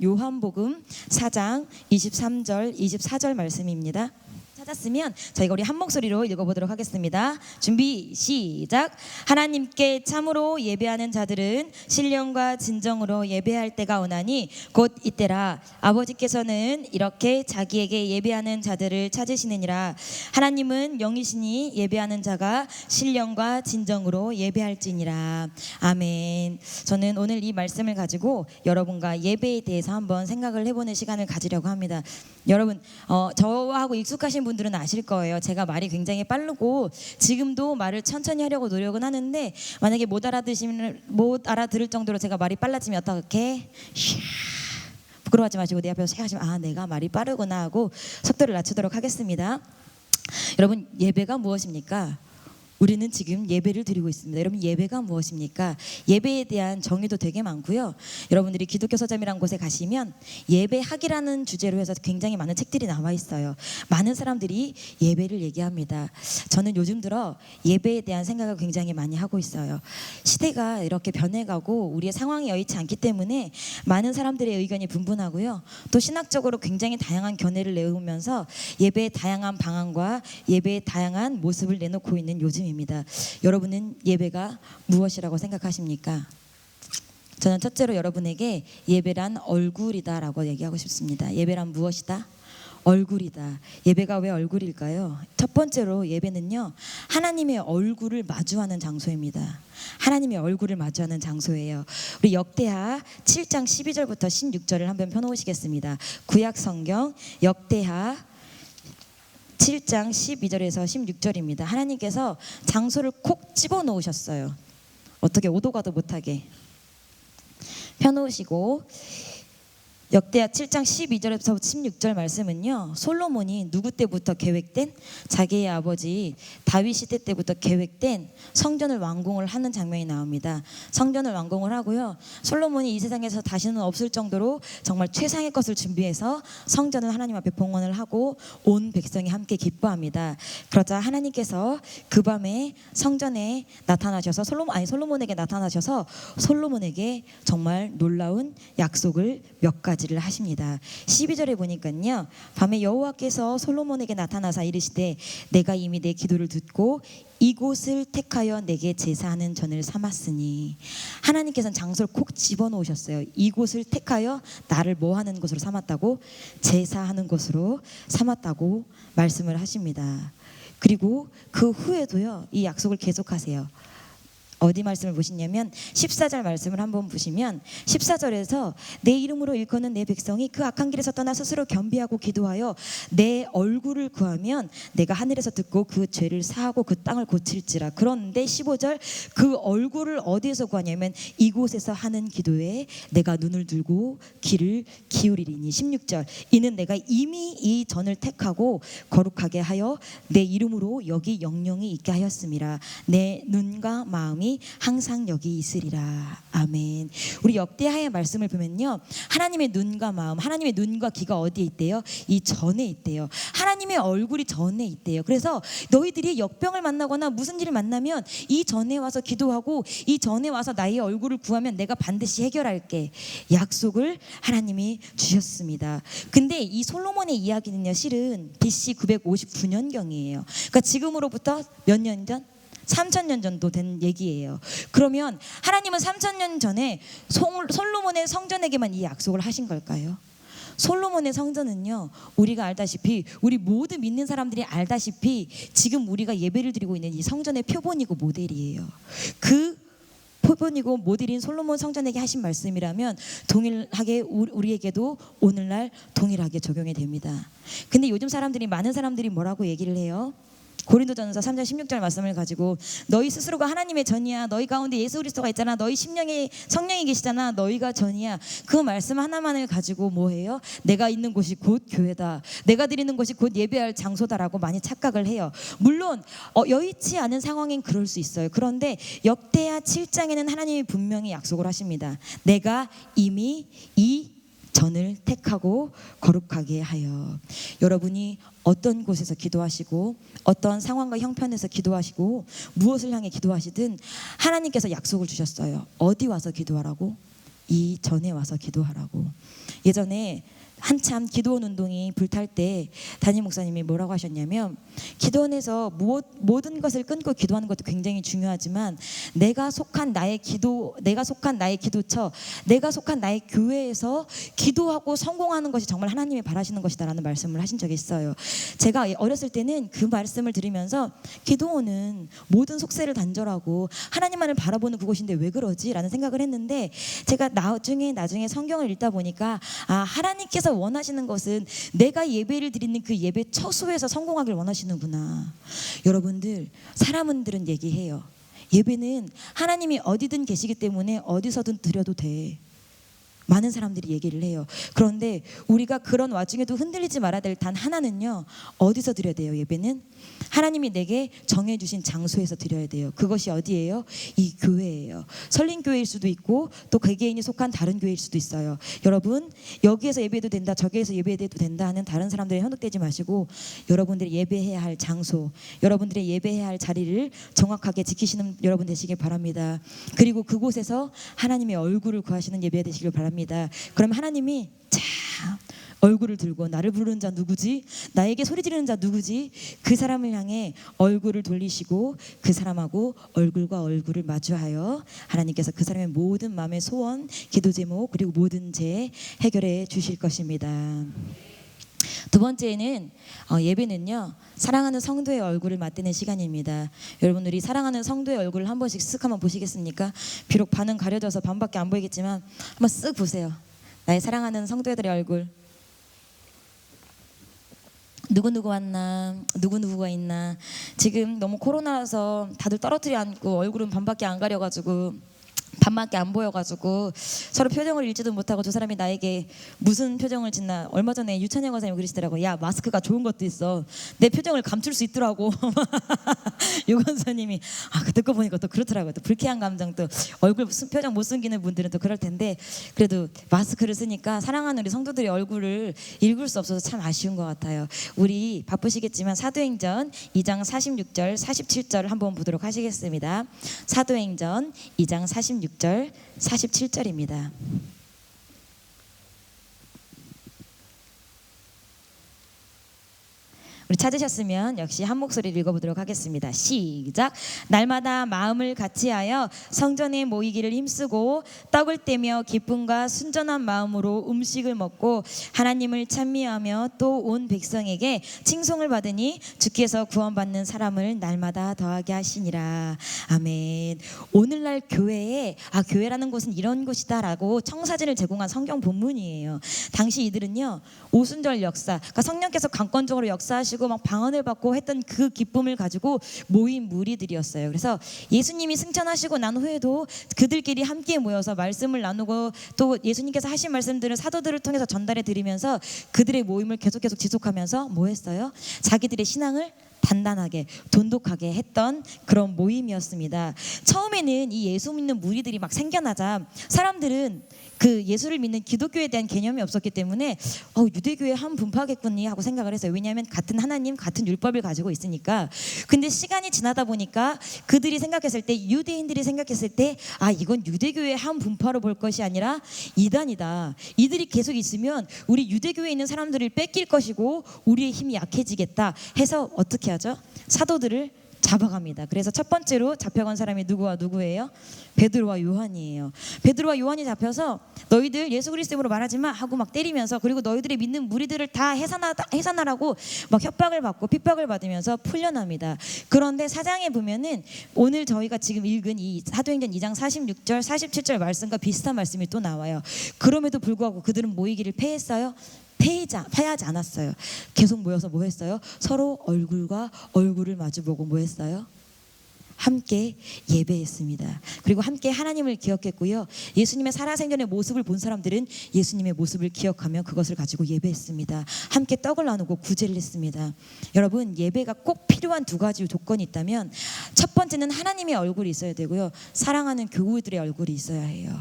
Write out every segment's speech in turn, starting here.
요한복음 4장 23절 24절 말씀입니다. 찾았으면 저희가 우리 한 목소리로 읽어보도록 하겠습니다. 준비 시작. 하나님께 참으로 예배하는 자들은 신령과 진정으로 예배할 때가 오나니 곧 이때라. 아버지께서는 이렇게 자기에게 예배하는 자들을 찾으시느니라. 하나님은 영이시니 예배하는 자가 신령과 진정으로 예배할지니라. 아멘. 저는 오늘 이 말씀을 가지고 여러분과 예배에 대해서 한번 생각을 해보는 시간을 가지려고 합니다. 여러분 저하고 익숙하신 분들은 아실 거예요. 제가 말이 굉장히 빠르고 지금도 말을 천천히 하려고 노력은 하는데 만약에 못 알아들을 정도로 제가 말이 빨라지면 어떻게? 부끄러워하지 마시고 내 앞에서 생각하시면 내가 말이 빠르구나 하고 속도를 낮추도록 하겠습니다. 여러분, 예배가 무엇입니까? 우리는 지금 예배를 드리고 있습니다. 여러분, 예배가 무엇입니까? 예배에 대한 정의도 되게 많고요. 여러분들이 기독교 서점이라는 곳에 가시면 예배학이라는 주제로 해서 굉장히 많은 책들이 나와 있어요. 많은 사람들이 예배를 얘기합니다. 저는 요즘 들어 예배에 대한 생각을 굉장히 많이 하고 있어요. 시대가 이렇게 변해가고 우리의 상황이 여의치 않기 때문에 많은 사람들의 의견이 분분하고요. 또 신학적으로 굉장히 다양한 견해를 내오면서 예배의 다양한 방안과 예배의 다양한 모습을 내놓고 있는 요즘 입니다. 여러분은 예배가 무엇이라고 생각하십니까? 저는 첫째로 여러분에게 예배란 얼굴이다라고 얘기하고 싶습니다. 예배란 무엇이다? 얼굴이다. 예배가 왜 얼굴일까요? 첫 번째로 예배는요, 하나님의 얼굴을 마주하는 장소입니다. 하나님의 얼굴을 마주하는 장소예요. 우리 역대하 7장 12절부터 16절을 한번 펴놓으시겠습니다. 구약 성경 역대하 7장 12절에서 16절입니다. 하나님께서 장소를 콕 집어넣으셨어요. 어떻게 오도 가도 못하게 펴놓으시고, 역대하 7장 12절에서 16절 말씀은요, 솔로몬이 누구 때부터 계획된, 자기의 아버지 다윗 시대 때부터 계획된 성전을 완공을 하는 장면이 나옵니다. 성전을 완공을 하고요, 솔로몬이 이 세상에서 다시는 없을 정도로 정말 최상의 것을 준비해서 성전을 하나님 앞에 봉헌을 하고 온 백성이 함께 기뻐합니다. 그러자 하나님께서 그 밤에 성전에 나타나셔서 솔로몬에게 나타나셔서 솔로몬에게 정말 놀라운 약속을 몇 가지를 하십니다. 12절에 보니까요, 밤에 여호와께서 솔로몬에게 나타나사 이르시되 내가 이미 내 기도를 듣고 이곳을 택하여 내게 제사하는 전을 삼았으니, 하나님께서는 장소를 콕 집어넣으셨어요. 이곳을 택하여 나를 뭐 하는 곳으로 삼았다고? 제사하는 곳으로 삼았다고 말씀을 하십니다. 그리고 그 후에도요, 이 약속을 계속하세요. 어디 말씀을 보시냐면 14절 말씀을 한번 보시면 14절에서 내 이름으로 일컫는 내 백성이 그 악한 길에서 떠나 스스로 겸비하고 기도하여 내 얼굴을 구하면 내가 하늘에서 듣고 그 죄를 사하고 그 땅을 고칠지라. 그런데 15절, 그 얼굴을 어디에서 구하냐면 이곳에서 하는 기도에 내가 눈을 들고 귀를 기울이리니. 16절, 이는 내가 이미 이 전을 택하고 거룩하게 하여 내 이름으로 여기 영영이 있게 하였음이라. 내 눈과 마음이 항상 여기 있으리라. 아멘. 우리 역대하의 말씀을 보면요, 하나님의 눈과 마음, 하나님의 눈과 귀가 어디에 있대요? 이 전에 있대요. 하나님의 얼굴이 전에 있대요. 그래서 너희들이 역병을 만나거나 무슨 일을 만나면 이 전에 와서 기도하고 이 전에 와서 나의 얼굴을 구하면 내가 반드시 해결할게, 약속을 하나님이 주셨습니다. 근데 이 솔로몬의 이야기는요, 실은 BC 959년경이에요. 그러니까 지금으로부터 몇 년 전? 3000년 전도 된 얘기예요. 그러면 하나님은 3000년 전에 솔로몬의 성전에게만 이 약속을 하신 걸까요? 솔로몬의 성전은요, 우리가 알다시피, 우리 모든 믿는 사람들이 알다시피 지금 우리가 예배를 드리고 있는 이 성전의 표본이고 모델이에요. 그 표본이고 모델인 솔로몬 성전에게 하신 말씀이라면 동일하게 우리에게도 오늘날 동일하게 적용이 됩니다. 근데 요즘 많은 사람들이 뭐라고 얘기를 해요? 고린도전서 3장 16절 말씀을 가지고 너희 스스로가 하나님의 전이야, 너희 가운데 예수 그리스도가 있잖아, 너희 심령에 성령이 계시잖아, 너희가 전이야. 그 말씀 하나만을 가지고 뭐해요? 내가 있는 곳이 곧 교회다, 내가 드리는 곳이 곧 예배할 장소다라고 많이 착각을 해요. 물론 여의치 않은 상황엔 그럴 수 있어요. 그런데 역대하 7장에는 하나님이 분명히 약속을 하십니다. 내가 이미 이 전을 택하고 거룩하게 하여. 여러분이 어떤 곳에서 기도하시고 어떤 상황과 형편에서 기도하시고 무엇을 향해 기도하시든 하나님께서 약속을 주셨어요. 어디 와서 기도하라고? 이 전에 와서 기도하라고. 예전에 한참 기도원 운동이 불탈 때 담임 목사님이 뭐라고 하셨냐면, 기도원에서 모든 것을 끊고 기도하는 것도 굉장히 중요하지만 내가 속한 나의 기도처, 내가 속한 나의 교회에서 기도하고 성공하는 것이 정말 하나님이 바라시는 것이다라는 말씀을 하신 적이 있어요. 제가 어렸을 때는 그 말씀을 들으면서 기도원은 모든 속세를 단절하고 하나님만을 바라보는 그곳인데 왜 그러지? 라는 생각을 했는데, 제가 나중에 성경을 읽다 보니까 하나님께서 원하시는 것은 내가 예배를 드리는 그 예배 처소에서 성공하길 원하시는구나. 여러분들, 사람들은 얘기해요. 예배는 하나님이 어디든 계시기 때문에 어디서든 드려도 돼. 많은 사람들이 얘기를 해요. 그런데 우리가 그런 와중에도 흔들리지 말아야 될 단 하나는요, 어디서 드려야 돼요? 예배는 하나님이 내게 정해주신 장소에서 드려야 돼요. 그것이 어디예요? 이 교회예요. 설린교회일 수도 있고 또 개개인이 속한 다른 교회일 수도 있어요. 여러분, 여기에서 예배해도 된다, 저기에서 예배해도 된다 하는 다른 사람들에 현혹되지 마시고, 여러분들이 예배해야 할 장소, 여러분들의 예배해야 할 자리를 정확하게 지키시는 여러분 되시길 바랍니다. 그리고 그곳에서 하나님의 얼굴을 구하시는 예배 되시길 바랍니다. 그럼 하나님이 얼굴을 들고, 나를 부르는 자 누구지? 나에게 소리 지르는 자 누구지? 그 사람을 향해 얼굴을 돌리시고 그 사람하고 얼굴과 얼굴을 마주하여 하나님께서 그 사람의 모든 마음의 소원, 기도 제목, 그리고 모든 죄 해결해 주실 것입니다. 두 번째는 예배는요, 사랑하는 성도의 얼굴을 맞대는 시간입니다. 여러분, 우리 사랑하는 성도의 얼굴을 한 번씩 쓱 한번 보시겠습니까? 비록 반은 가려져서 반밖에 안 보이겠지만 한번 쓱 보세요. 나의 사랑하는 성도들의 얼굴. 누구누구 왔나, 누구누구가 있나. 지금 너무 코로나라서 다들 떨어뜨려 앉고 얼굴은 반밖에 안 가려가지고, 반밖에 안 보여가지고 서로 표정을 읽지도 못하고 저 사람이 나에게 무슨 표정을 짓나. 얼마 전에 유찬영 권사님이 그러시더라고. 야, 마스크가 좋은 것도 있어. 내 표정을 감출 수 있더라고. 유 권사님이 듣고 보니까 또 그렇더라고요. 또 불쾌한 감정, 또 얼굴 표정 못 숨기는 분들은 또 그럴 텐데, 그래도 마스크를 쓰니까 사랑하는 우리 성도들의 얼굴을 읽을 수 없어서 참 아쉬운 것 같아요. 우리 바쁘시겠지만 사도행전 2장 46절 47절을 한번 보도록 하시겠습니다. 사도행전 2장 46절 47절입니다. 우리 찾으셨으면 역시 한 목소리를 읽어보도록 하겠습니다. 시작. 날마다 마음을 같이하여 성전에 모이기를 힘쓰고 떡을 떼며 기쁨과 순전한 마음으로 음식을 먹고 하나님을 찬미하며 또 온 백성에게 칭송을 받으니 주께서 구원받는 사람을 날마다 더하게 하시니라. 아멘. 오늘날 교회에 교회라는 곳은 이런 곳이다라고 청사진을 제공한 성경 본문이에요. 당시 이들은요, 오순절 역사, 그러니까 성령께서 강권적으로 역사하시고 막 방언을 받고 했던 그 기쁨을 가지고 모인 무리들이었어요. 그래서 예수님이 승천하시고 난 후에도 그들끼리 함께 모여서 말씀을 나누고 또 예수님께서 하신 말씀들을 사도들을 통해서 전달해 드리면서 그들의 모임을 계속 지속하면서 뭐 했어요? 자기들의 신앙을 단단하게 돈독하게 했던 그런 모임이었습니다. 처음에는 이 예수 믿는 무리들이 막 생겨나자 사람들은 그 예수를 믿는 기독교에 대한 개념이 없었기 때문에 유대교의 한 분파겠군요 하고 생각을 했어요. 왜냐하면 같은 하나님, 같은 율법을 가지고 있으니까. 근데 시간이 지나다 보니까 그들이 생각했을 때, 유대인들이 생각했을 때 이건 유대교의 한 분파로 볼 것이 아니라 이단이다. 이들이 계속 있으면 우리 유대교에 있는 사람들을 뺏길 것이고 우리의 힘이 약해지겠다 해서 어떻게 하죠? 사도들을 잡아갑니다. 그래서 첫 번째로 잡혀간 사람이 누구와 누구예요? 베드로와 요한이에요. 베드로와 요한이 잡혀서 너희들 예수 그리스도로 말하지 마 하고 막 때리면서, 그리고 너희들의 믿는 무리들을 다 해산하라고 막 협박을 받고 핍박을 받으면서 풀려납니다. 그런데 사장에 보면은 오늘 저희가 지금 읽은 이 사도행전 2장 46절 47절 말씀과 비슷한 말씀이 또 나와요. 그럼에도 불구하고 그들은 모이기를 패했어요? 패하지 않았어요. 계속 모여서 뭐 했어요? 서로 얼굴과 얼굴을 마주보고 뭐 했어요? 함께 예배했습니다. 그리고 함께 하나님을 기억했고요. 예수님의 살아생전의 모습을 본 사람들은 예수님의 모습을 기억하며 그것을 가지고 예배했습니다. 함께 떡을 나누고 구제를 했습니다. 여러분, 예배가 꼭 필요한 두 가지 조건이 있다면 첫 번째는 하나님의 얼굴이 있어야 되고요, 사랑하는 교우들의 얼굴이 있어야 해요.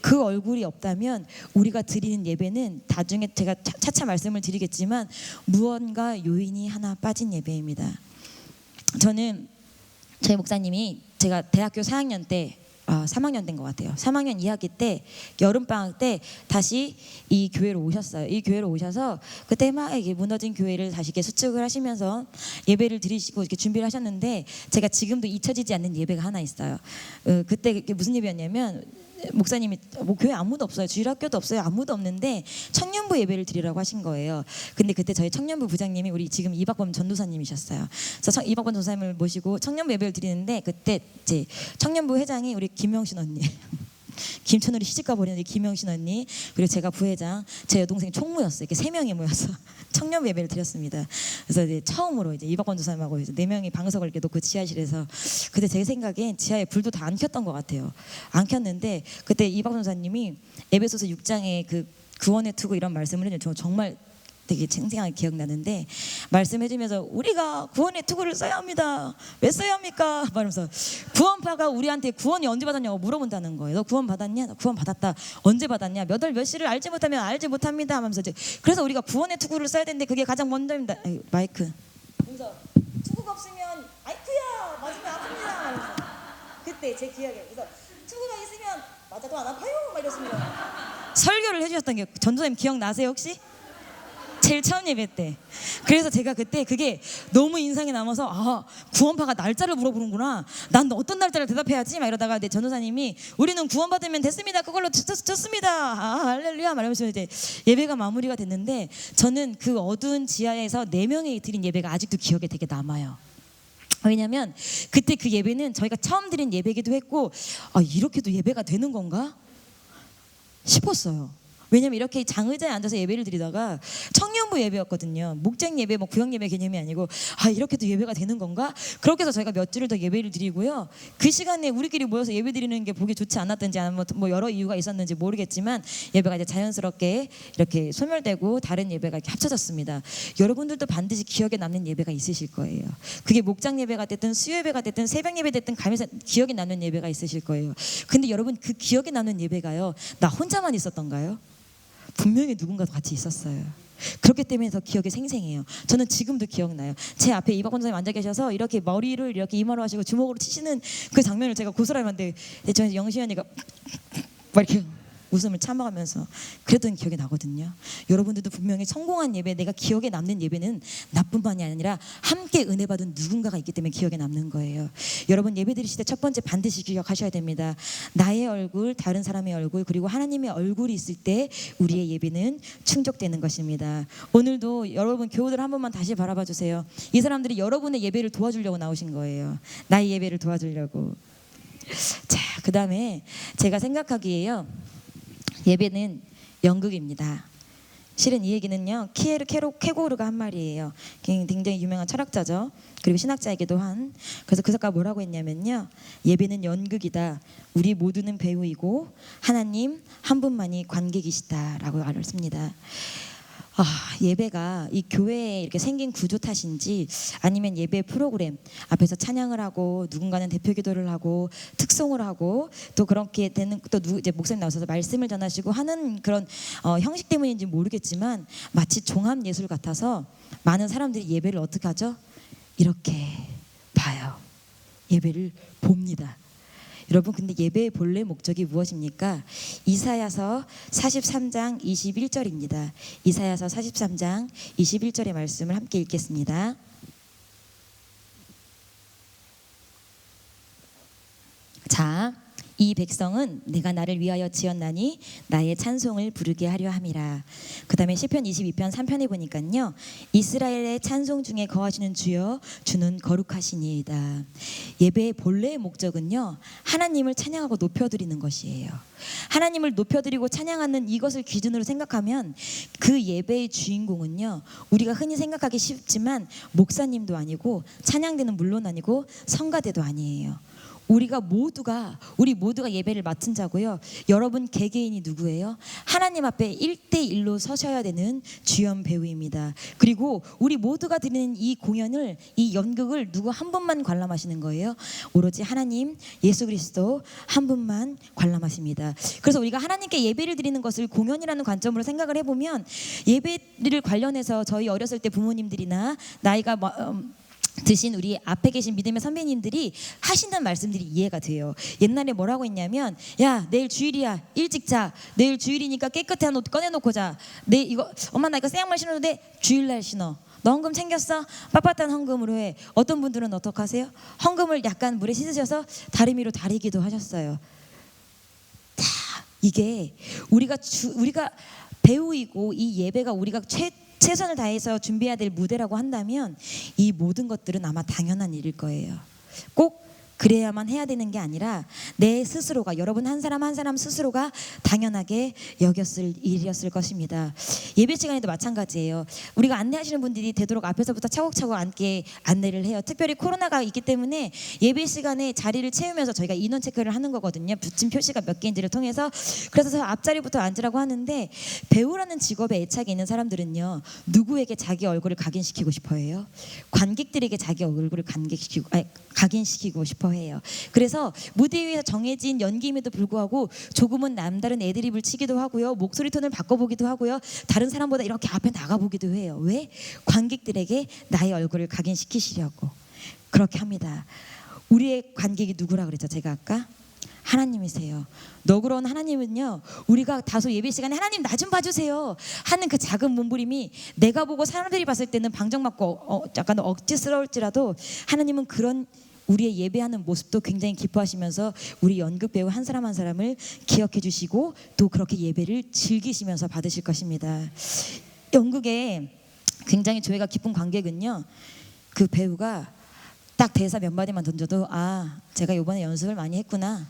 그 얼굴이 없다면 우리가 드리는 예배는 나중에 제가 차차 말씀을 드리겠지만 무언가 요인이 하나 빠진 예배입니다. 저희 목사님이 제가 대학교 4학년 때 3학년 된 것 같아요. 3학년 2학기 때 여름방학 때 다시 이 교회로 오셨어요. 이 교회로 오셔서 그때 막 이게 무너진 교회를 다시 이렇게 수축을 하시면서 예배를 드리시고 이렇게 준비를 하셨는데 제가 지금도 잊혀지지 않는 예배가 하나 있어요. 그때 그게 무슨 예배였냐면 목사님이 뭐 교회 아무도 없어요. 주일학교도 없어요. 아무도 없는데 청년부 예배를 드리라고 하신 거예요. 근데 그때 저희 청년부 부장님이 우리 지금 이박범 전도사님이셨어요. 그래서 이박범 전도사님을 모시고 청년부 예배를 드리는데 그때 이제 청년부 회장이 우리 김영신 언니 김천우리 시집가 버리는 김영신 언니 그리고 제가 부회장 제 여동생 총무였어요. 이렇게 3명이 모여서 청년부 예배를 드렸습니다. 그래서 이제 처음으로 이제 이박권 조사님하고 이제 4명이 방석을 이렇게 놓고 지하실에서 그때 제 생각엔 지하에 불도 다 안 켰던 것 같아요. 안 켰는데 그때 이박권 조사님이 에베소서 6장에 그 구원의 투구 이런 말씀을 해주면 정말 되게 생생하게 기억나는데 말씀해주면서 우리가 구원의 투구를 써야 합니다. 왜 써야 합니까? 말하면서 구원파가 우리한테 구원이 언제 받았냐고 물어본다는 거예요. 너 구원 받았냐? 너 구원 받았다. 언제 받았냐? 몇 월 몇 시를 알지 못하면 알지 못합니다. 하면서 이제 그래서 우리가 구원의 투구를 써야 되는데 그게 가장 먼저입니다. 마이크. 그래서 투구가 없으면 아이쿠야 맞으면 아픕니다. 말면서 그때 제 기억에 그래서 투구가 있으면 맞아도 안 아파요. 막 이랬습니다. 설교를 해주셨던 게 전도사님 기억나세요 혹시? 제일 처음 예배 때. 그래서 제가 그때 그게 너무 인상이 남아서 구원파가 날짜를 물어보는구나. 난 어떤 날짜를 대답해야지 막 이러다가 내 전도사님이 우리는 구원받으면 됐습니다. 그걸로 좋습니다. 할렐루야 말하면서 이제 예배가 마무리가 됐는데 저는 그 어두운 지하에서 4명이 드린 예배가 아직도 기억에 되게 남아요. 왜냐면 그때 그 예배는 저희가 처음 드린 예배기도 했고 이렇게도 예배가 되는 건가 싶었어요. 왜냐면 이렇게 장의자에 앉아서 예배를 드리다가 청년부 예배였거든요. 목장 예배, 구역 예배 개념이 아니고 이렇게도 예배가 되는 건가? 그렇게 해서 저희가 몇 주를 더 예배를 드리고요. 그 시간에 우리끼리 모여서 예배 드리는 게 보기 좋지 않았든지 아니면 뭐 여러 이유가 있었는지 모르겠지만 예배가 이제 자연스럽게 이렇게 소멸되고 다른 예배가 이렇게 합쳐졌습니다. 여러분들도 반드시 기억에 남는 예배가 있으실 거예요. 그게 목장 예배가 됐든 수요 예배가 됐든 새벽 예배 됐든 가면서 기억에 남는 예배가 있으실 거예요. 근데 여러분 그 기억에 남는 예배가요. 나 혼자만 있었던가요? 분명히 누군가도 같이 있었어요. 그렇기 때문에 더 기억이 생생해요. 저는 지금도 기억나요. 제 앞에 이박권 선생님 앉아 계셔서 이렇게 머리를 이렇게 이마로 하시고 주먹으로 치시는 그 장면을 제가 고스란히 봤는데 저는 영시연이가 막 이렇게 웃음을 참아가면서 그랬던 기억이 나거든요. 여러분들도 분명히 성공한 예배, 내가 기억에 남는 예배는 나뿐만이 아니라 함께 은혜 받은 누군가가 있기 때문에 기억에 남는 거예요. 여러분 예배 드리실 때 첫 번째 반드시 기억하셔야 됩니다. 나의 얼굴, 다른 사람의 얼굴, 그리고 하나님의 얼굴이 있을 때 우리의 예배는 충족되는 것입니다. 오늘도 여러분 교우들 한 번만 다시 바라봐 주세요. 이 사람들이 여러분의 예배를 도와주려고 나오신 거예요. 나의 예배를 도와주려고. 자, 그 다음에 제가 생각하기에요. 예배는 연극입니다. 실은 이 얘기는요 키에르 케고르가 한 말이에요. 굉장히 유명한 철학자죠. 그리고 신학자이기도 한. 그래서 그 작가가 뭐라고 했냐면요, 예배는 연극이다. 우리 모두는 배우이고 하나님 한 분만이 관객이시다라고 말을 씁니다. 예배가 이 교회에 이렇게 생긴 구조 탓인지 아니면 예배 프로그램 앞에서 찬양을 하고 누군가는 대표 기도를 하고 특송을 하고 또 그렇게 되는 또 이제 목사님 나오셔서 말씀을 전하시고 하는 그런 형식 때문인지 모르겠지만 마치 종합 예술 같아서 많은 사람들이 예배를 어떻게 하죠? 이렇게 봐요. 예배를 봅니다. 여러분 근데 예배의 본래 목적이 무엇입니까? 이사야서 43장 21절입니다. 이사야서 43장 21절의 말씀을 함께 읽겠습니다. 자, 이 백성은 내가 나를 위하여 지었나니 나의 찬송을 부르게 하려 함이라. 그 다음에 시편 22편 3편에 보니까요, 이스라엘의 찬송 중에 거하시는 주여 주는 거룩하시니이다. 예배의 본래의 목적은요, 하나님을 찬양하고 높여드리는 것이에요. 하나님을 높여드리고 찬양하는 이것을 기준으로 생각하면 그 예배의 주인공은요, 우리가 흔히 생각하기 쉽지만 목사님도 아니고 찬양대는 물론 아니고 성가대도 아니에요. 우리 모두가 예배를 맡은 자고요. 여러분 개개인이 누구예요? 하나님 앞에 1대1로 서셔야 되는 주연 배우입니다. 그리고 우리 모두가 드리는 이 공연을, 이 연극을 누구 한 분만 관람하시는 거예요? 오로지 하나님 예수 그리스도 한 분만 관람하십니다. 그래서 우리가 하나님께 예배를 드리는 것을 공연이라는 관점으로 생각을 해보면 예배를 관련해서 저희 어렸을 때 부모님들이나 나이가 드신 우리 앞에 계신 믿음의 선배님들이 하시는 말씀들이 이해가 돼요. 옛날에 뭐라고 했냐면, 야 내일 주일이야, 일찍 자. 내일 주일이니까 깨끗한 옷 꺼내놓고 자. 내 이거 엄마 나 이거 새양말 신었는데 주일날 신어. 너 헌금 챙겼어? 빳빳한 헌금으로 해. 어떤 분들은 어떻게 하세요? 헌금을 약간 물에 씻으셔서 다리미로 다리기도 하셨어요. 이게 우리가 배우이고 이 예배가 우리가 최선을 다해서 준비해야 될 무대라고 한다면 이 모든 것들은 아마 당연한 일일 거예요. 꼭 그래야만 해야 되는 게 아니라 내 스스로가, 여러분 한 사람 한 사람 스스로가 당연하게 여겼을 일이었을 것입니다. 예배 시간에도 마찬가지예요. 우리가 안내하시는 분들이 되도록 앞에서부터 차곡차곡 앉게 안내를 해요. 특별히 코로나가 있기 때문에 예배 시간에 자리를 채우면서 저희가 인원 체크를 하는 거거든요. 붙임 표시가 몇 개인지를 통해서. 그래서 저 앞자리부터 앉으라고 하는데, 배우라는 직업에 애착이 있는 사람들은요, 누구에게 자기 얼굴을 각인시키고 싶어 해요? 관객들에게 자기 얼굴을 각인시키고 싶어 해요. 그래서 무대 위에서 정해진 연기임에도 불구하고 조금은 남다른 애드립을 치기도 하고요, 목소리 톤을 바꿔보기도 하고요, 다른 사람보다 이렇게 앞에 나가보기도 해요. 왜? 관객들에게 나의 얼굴을 각인시키시려고 그렇게 합니다. 우리의 관객이 누구라 그랬죠? 제가 아까 하나님이세요. 너그러운 하나님은요, 우리가 다소 예배 시간에 하나님 나 좀 봐주세요 하는 그 작은 몸부림이 내가 보고 사람들이 봤을 때는 방정맞고 약간 억지스러울지라도, 하나님은 그런 우리의 예배하는 모습도 굉장히 기뻐하시면서 우리 연극 배우 한 사람 한 사람을 기억해 주시고 또 그렇게 예배를 즐기시면서 받으실 것입니다. 연극에 굉장히 저희가 기쁜 관객은요, 그 배우가 딱 대사 몇 마디만 던져도 제가 이번에 연습을 많이 했구나.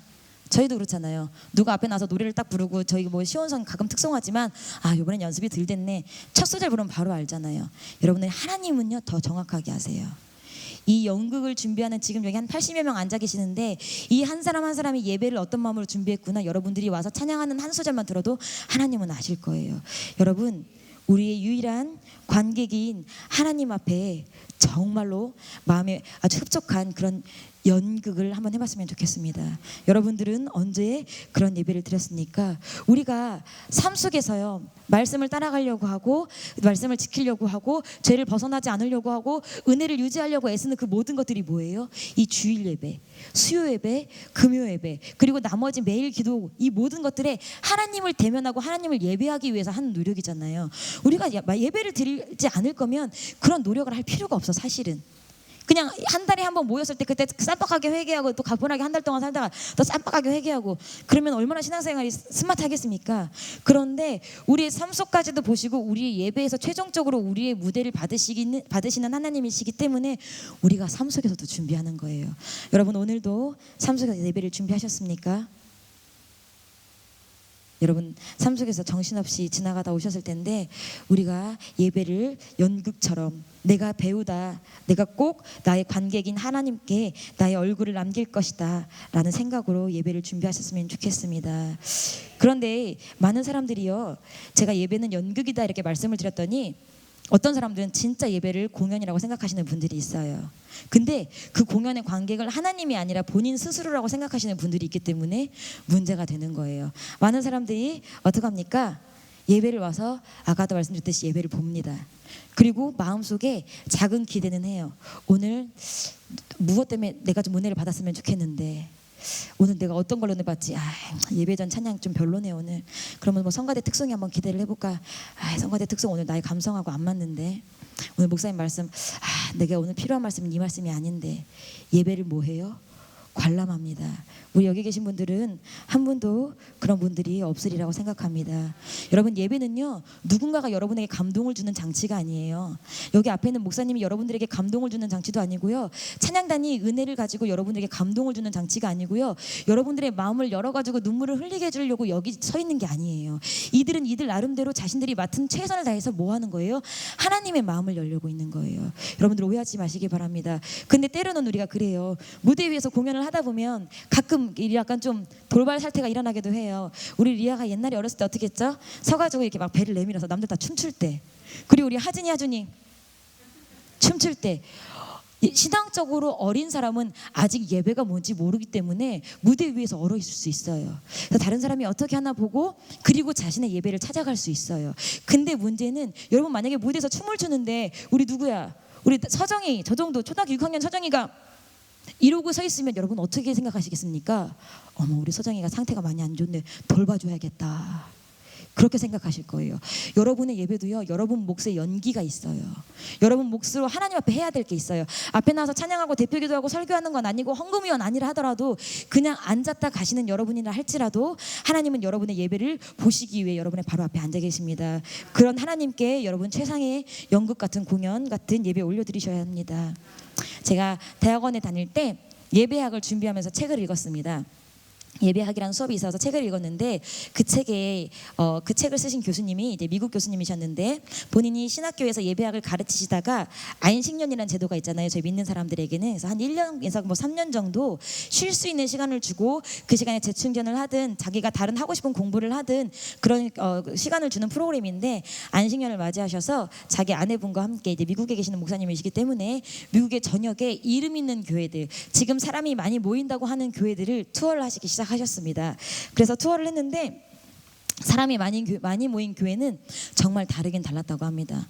저희도 그렇잖아요. 누가 앞에 나서 노래를 딱 부르고, 저희 뭐 시원성 가끔 특송하지만 이번엔 연습이 덜 됐네, 첫 소절 부르면 바로 알잖아요. 여러분들 하나님은요 더 정확하게 하세요. 이 연극을 준비하는, 지금 여기 한 80여 명 앉아 계시는데 이 한 사람 한 사람이 예배를 어떤 마음으로 준비했구나, 여러분들이 와서 찬양하는 한 소절만 들어도 하나님은 아실 거예요. 여러분, 우리의 유일한 관객인 하나님 앞에 정말로 마음에 아주 흡족한 그런 연극을 한번 해봤으면 좋겠습니다. 여러분들은 언제 그런 예배를 드렸습니까? 우리가 삶 속에서요, 말씀을 따라가려고 하고 말씀을 지키려고 하고 죄를 벗어나지 않으려고 하고 은혜를 유지하려고 애쓰는 그 모든 것들이 뭐예요? 이 주일 예배, 수요 예배, 금요 예배, 그리고 나머지 매일 기도, 이 모든 것들에 하나님을 대면하고 하나님을 예배하기 위해서 하는 노력이잖아요. 우리가 예배를 드리지 않을 거면 그런 노력을 할 필요가 없어. 사실은 그냥 한 달에 한 번 모였을 때 그때 쌈박하게 회개하고 또 가뿐하게 한 달 동안 살다가 또 쌈박하게 회개하고, 그러면 얼마나 신앙생활이 스마트하겠습니까? 그런데 우리의 삶 속까지도 보시고 우리의 예배에서 최종적으로 우리의 무대를 받으시는 하나님이시기 때문에 우리가 삶 속에서도 준비하는 거예요. 여러분, 오늘도 삶 속에서 예배를 준비하셨습니까? 여러분, 삶 속에서 정신없이 지나가다 오셨을 텐데, 우리가 예배를 연극처럼 내가 배우다, 내가 꼭 나의 관객인 하나님께 나의 얼굴을 남길 것이다 라는 생각으로 예배를 준비하셨으면 좋겠습니다. 그런데 많은 사람들이요, 제가 예배는 연극이다 이렇게 말씀을 드렸더니 어떤 사람들은 진짜 예배를 공연이라고 생각하시는 분들이 있어요. 근데 그 공연의 관객을 하나님이 아니라 본인 스스로라고 생각하시는 분들이 있기 때문에 문제가 되는 거예요. 많은 사람들이 어떻게 합니까? 예배를 와서 아까도 말씀드렸듯이 예배를 봅니다. 그리고 마음속에 작은 기대는 해요. 오늘 무엇 때문에 내가 좀 은혜를 받았으면 좋겠는데, 오늘 내가 어떤 걸로 받지? 예배 전 찬양 좀 별로네 오늘. 그러면 뭐 성가대 특송이 한번 기대를 해볼까? 성가대 특송 오늘 나의 감성하고 안 맞는데, 오늘 목사님 말씀 내가 오늘 필요한 말씀은 이 말씀이 아닌데, 예배를 뭐 해요? 관람합니다. 우리 여기 계신 분들은 한 분도 그런 분들이 없으리라고 생각합니다. 여러분, 예배는요, 누군가가 여러분에게 감동을 주는 장치가 아니에요. 여기 앞에 있는 목사님이 여러분들에게 감동을 주는 장치도 아니고요, 찬양단이 은혜를 가지고 여러분들에게 감동을 주는 장치가 아니고요, 여러분들의 마음을 열어가지고 눈물을 흘리게 해주려고 여기 서 있는 게 아니에요. 이들은 이들 나름대로 자신들이 맡은 최선을 다해서 뭐 하는 거예요? 하나님의 마음을 열려고 있는 거예요. 여러분들 오해하지 마시기 바랍니다. 근데 때로는 우리가 그래요. 무대 위에서 공연을 하다 보면 가끔 약간 좀 돌발 사태가 일어나기도 해요. 우리 리아가 옛날에 어렸을 때 어떻게 했죠? 서가지고 이렇게 막 배를 내밀어서 남들 다 춤출 때, 그리고 우리 하준이 춤출 때, 신앙적으로 어린 사람은 아직 예배가 뭔지 모르기 때문에 무대 위에서 얼어 있을 수 있어요. 그래서 다른 사람이 어떻게 하나 보고 그리고 자신의 예배를 찾아갈 수 있어요. 근데 문제는, 여러분 만약에 무대에서 춤을 추는데 우리 누구야? 우리 서정이, 저 정도 초등학교 6학년 서정이가 이러고 서 있으면 여러분 어떻게 생각하시겠습니까? 어머, 우리 서정이가 상태가 많이 안 좋네, 돌봐줘야겠다, 그렇게 생각하실 거예요. 여러분의 예배도요, 여러분 몫에 연기가 있어요. 여러분 몫으로 하나님 앞에 해야 될 게 있어요. 앞에 나와서 찬양하고 대표기도하고 설교하는 건 아니고 헌금위원 아니라 하더라도 그냥 앉았다 가시는 여러분이라 할지라도 하나님은 여러분의 예배를 보시기 위해 여러분의 바로 앞에 앉아 계십니다. 그런 하나님께 여러분 최상의 연극 같은 공연 같은 예배 올려드리셔야 합니다. 제가 대학원에 다닐 때 예배학을 준비하면서 책을 읽었습니다. 예배학이라는 수업이 있어서 책을 읽었는데 그 책을 쓰신 교수님이 이제 미국 교수님이셨는데 본인이 신학교에서 예배학을 가르치시다가 안식년이라는 제도가 있잖아요. 저희 믿는 사람들에게는. 그래서 한 1년에서 뭐 3년 정도 쉴 수 있는 시간을 주고 그 시간에 재충전을 하든 자기가 다른 하고 싶은 공부를 하든 그런 시간을 주는 프로그램인데 안식년을 맞이하셔서 자기 아내분과 함께 이제 미국에 계시는 목사님이시기 때문에 미국의 전역에 이름 있는 교회들, 지금 사람이 많이 모인다고 하는 교회들을 투어를 하시기 시작하셨습니다. 그래서 투어를 했는데 사람이 많이 모인 교회는 정말 다르긴 달랐다고 합니다.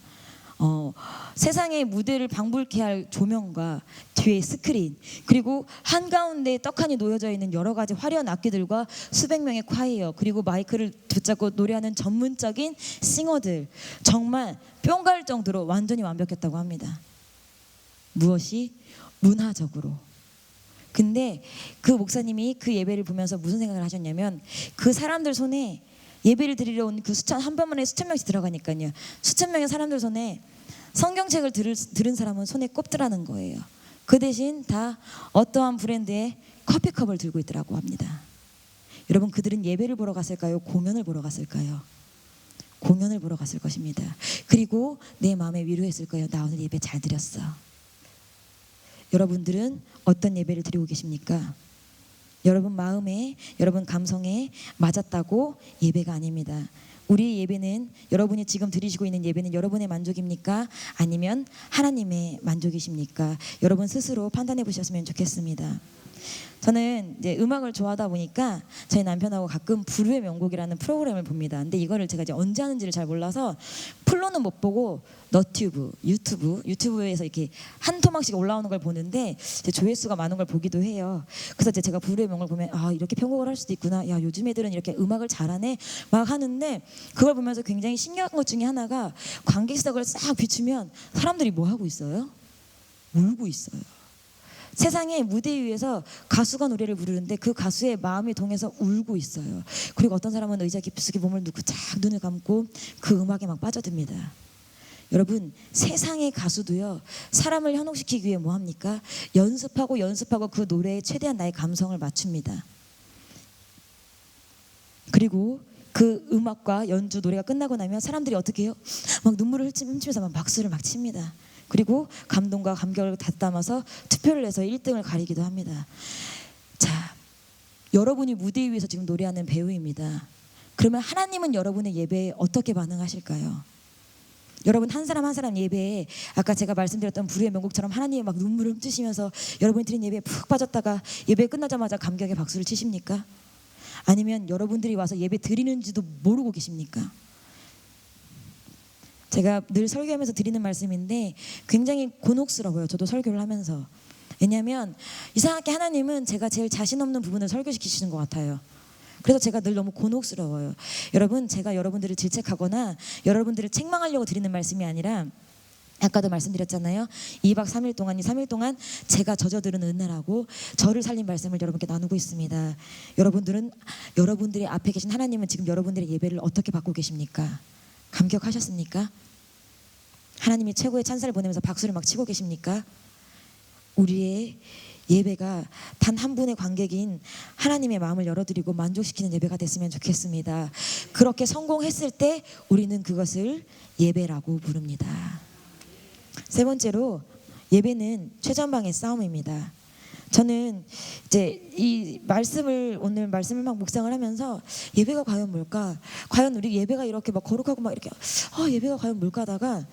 세상의 무대를 방불케 할 조명과 뒤에 스크린, 그리고 한가운데 떡하니 놓여져 있는 여러 가지 화려한 악기들과 수백 명의 콰이어, 그리고 마이크를 붙잡고 노래하는 전문적인 싱어들, 정말 뿅 갈 정도로 완전히 완벽했다고 합니다. 무엇이? 문화적으로. 근데 그 목사님이 그 예배를 보면서 무슨 생각을 하셨냐면 그 사람들 손에 예배를 드리러 온 그 한 번만에 수천 명씩 들어가니까요. 수천 명의 사람들 손에 성경책을 들은 사람은 손에 꼽더라는 거예요. 그 대신 다 어떠한 브랜드의 커피컵을 들고 있더라고 합니다. 여러분, 그들은 예배를 보러 갔을까요? 공연을 보러 갔을까요? 공연을 보러 갔을 것입니다. 그리고 내 마음에 위로했을 거예요. 나 오늘 예배 잘 드렸어. 여러분들은 어떤 예배를 드리고 계십니까? 여러분 마음에, 여러분 감성에 맞았다고 예배가 아닙니다. 우리의 예배는, 여러분이 지금 드리시고 있는 예배는 여러분의 만족입니까? 아니면 하나님의 만족이십니까? 여러분 스스로 판단해 보셨으면 좋겠습니다. 저는 이제 음악을 좋아하다 보니까 저희 남편하고 가끔 불후의 명곡이라는 프로그램을 봅니다. 근데 이거를 제가 이제 언제 하는지를 잘 몰라서 풀로는 못 보고 너튜브, 유튜브에서 이렇게 한 토막씩 올라오는 걸 보는데 이제 조회수가 많은 걸 보기도 해요. 그래서 이제 제가 불후의 명곡을 보면 아, 이렇게 편곡을 할 수도 있구나. 야, 요즘 애들은 이렇게 음악을 잘하네. 막 하는데 그걸 보면서 굉장히 신기한 것 중에 하나가 관객석을 싹 비추면 사람들이 뭐 하고 있어요? 울고 있어요. 세상의 무대 위에서 가수가 노래를 부르는데 그 가수의 마음이 동해서 울고 있어요. 그리고 어떤 사람은 의자 깊숙이 몸을 넣고 쫙 눈을 감고 그 음악에 막 빠져듭니다. 여러분, 세상의 가수도요, 사람을 현혹시키기 위해 뭐 합니까? 연습하고 그 노래에 최대한 나의 감성을 맞춥니다. 그리고 그 음악과 연주, 노래가 끝나고 나면 사람들이 어떻게 해요? 막 눈물을 훔치면서 막 박수를 막 칩니다. 그리고 감동과 감격을 다 담아서 투표를 해서 1등을 가리기도 합니다. 자, 여러분이 무대 위에서 지금 노래하는 배우입니다. 그러면 하나님은 여러분의 예배에 어떻게 반응하실까요? 여러분 한 사람 한 사람 예배에 아까 제가 말씀드렸던 불후의 명곡처럼 하나님의 막 눈물을 훔치시면서 여러분이 드린 예배에 푹 빠졌다가 예배 끝나자마자 감격의 박수를 치십니까? 아니면 여러분들이 와서 예배 드리는지도 모르고 계십니까? 제가 늘 설교하면서 드리는 말씀인데 굉장히 곤혹스러워요. 저도 설교를 하면서. 왜냐하면 이상하게 하나님은 제가 제일 자신 없는 부분을 설교시키시는 것 같아요. 그래서 제가 늘 너무 곤혹스러워요. 여러분, 제가 여러분들을 질책하거나 여러분들을 책망하려고 드리는 말씀이 아니라 아까도 말씀드렸잖아요. 2박 3일 동안, 이 3일 동안 제가 젖어들은 은혜라고 저를 살린 말씀을 여러분께 나누고 있습니다. 여러분들의 앞에 계신 하나님은 지금 여러분들의 예배를 어떻게 받고 계십니까? 감격하셨습니까? 하나님이 최고의 찬사를 보내면서 박수를 막 치고 계십니까? 우리의 예배가 단 한 분의 관객인 하나님의 마음을 열어드리고 만족시키는 예배가 됐으면 좋겠습니다. 그렇게 성공했을 때 우리는 그것을 예배라고 부릅니다. 세 번째로, 예배는 최전방의 싸움입니다. 저는 이제 오늘 말씀을 막 묵상을 하면서 예배가 과연 뭘까? 과연 우리 예배가 이렇게 막 거룩하고 막 이렇게 예배가 과연 뭘까 하다가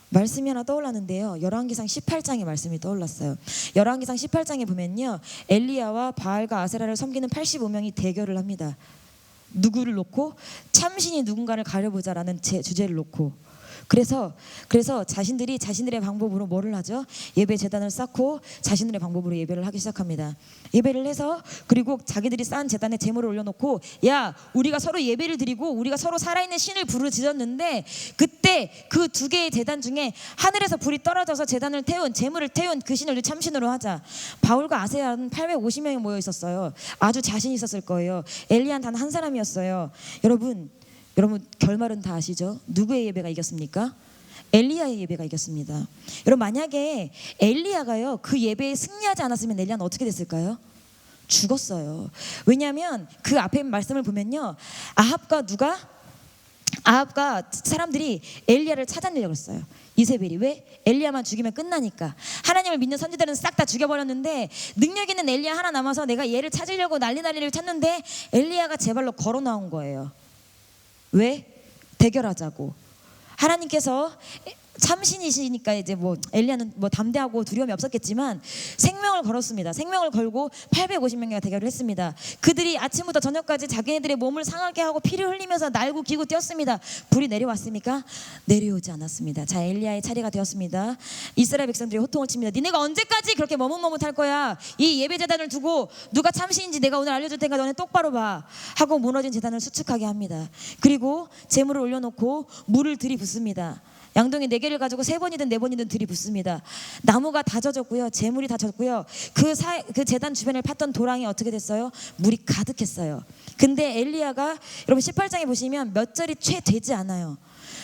말씀이 하나 떠올랐는데요. 열왕기상 18장의 말씀이 떠올랐어요. 열왕기상 18장에 보면요, 엘리야와 바알과 아세라를 섬기는 85명이 대결을 합니다. 누구를 놓고? 참신이 누군가를 가려보자라는 주제를 놓고. 그래서 자신들이 자신들의 방법으로 뭐를 하죠? 예배 제단을 쌓고 자신들의 방법으로 예배를 하기 시작합니다. 예배를 해서 그리고 자기들이 쌓은 제단에 제물을 올려놓고, 야, 우리가 서로 예배를 드리고 우리가 서로 살아있는 신을 부르짖었는데, 그때 그 두 개의 제단 중에 하늘에서 불이 떨어져서 제단을 태운, 제물을 태운 그 신을 참신으로 하자. 바울과 아세아는 850명이 모여 있었어요. 아주 자신 있었을 거예요. 엘리야는 단 한 사람이었어요. 여러분 결말은 다 아시죠? 누구의 예배가 이겼습니까? 엘리야의 예배가 이겼습니다. 여러분, 만약에 엘리야가요 그 예배에 승리하지 않았으면 엘리야는 어떻게 됐을까요? 죽었어요. 왜냐하면 그 앞에 말씀을 보면요, 아합과 사람들이 엘리야를 찾아내려고 했어요. 이세벨이. 왜? 엘리야만 죽이면 끝나니까. 하나님을 믿는 선지자들은 싹 다 죽여버렸는데 능력 있는 엘리야 하나 남아서 내가 얘를 찾으려고 난리를 찾는데 엘리야가 제 발로 걸어 나온 거예요. 왜? 대결하자고. 하나님께서 참신이시니까 이제 뭐 엘리야는 뭐 담대하고 두려움이 없었겠지만 생명을 걸었습니다. 생명을 걸고 850명이 대결을 했습니다. 그들이 아침부터 저녁까지 자기네들의 몸을 상하게 하고 피를 흘리면서 날고 기고 뛰었습니다. 불이 내려왔습니까? 내려오지 않았습니다. 자, 엘리야의 차례가 되었습니다. 이스라엘 백성들이 호통을 칩니다. 니네가 언제까지 그렇게 머뭇머뭇할 거야? 이 예배 제단을 두고 누가 참신인지 내가 오늘 알려줄 테니까 너네 똑바로 봐 하고 무너진 제단을 수축하게 합니다. 그리고 제물을 올려놓고 물을 들이붓습니다. 양동이 4개를 가지고 3번이든 4번이든 들이붓습니다. 나무가 다 젖었고요, 제물이 다 젖고요, 그 제단 주변을 팠던 도랑이 어떻게 됐어요? 물이 가득했어요. 근데 엘리야가, 여러분 18장에 보시면 몇 절이 채 되지 않아요.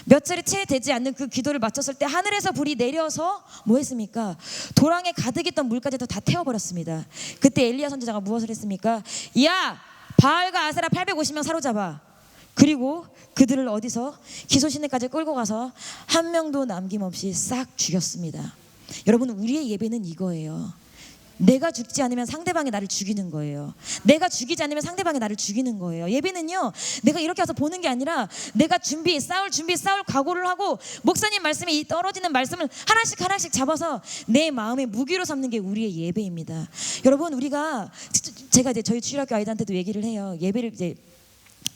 몇 절이 채 되지 않는 그 기도를 마쳤을 때 하늘에서 불이 내려서 뭐 했습니까? 도랑에 가득했던 물까지도 다 태워버렸습니다. 그때 엘리야 선지자가 무엇을 했습니까? 야, 바알과 아세라 850명 사로잡아. 그리고 그들을 어디서? 기소시내까지 끌고 가서 한 명도 남김없이 싹 죽였습니다. 여러분, 우리의 예배는 이거예요. 내가 죽지 않으면 상대방이 나를 죽이는 거예요. 내가 죽이지 않으면 상대방이 나를 죽이는 거예요. 예배는요, 내가 이렇게 와서 보는 게 아니라 내가 싸울 각오를 하고 목사님 말씀이 떨어지는 말씀을 하나씩 잡아서 내 마음의 무기로 삼는 게 우리의 예배입니다. 여러분, 제가 이제 저희 주일학교 아이들한테도 얘기를 해요. 예배를 이제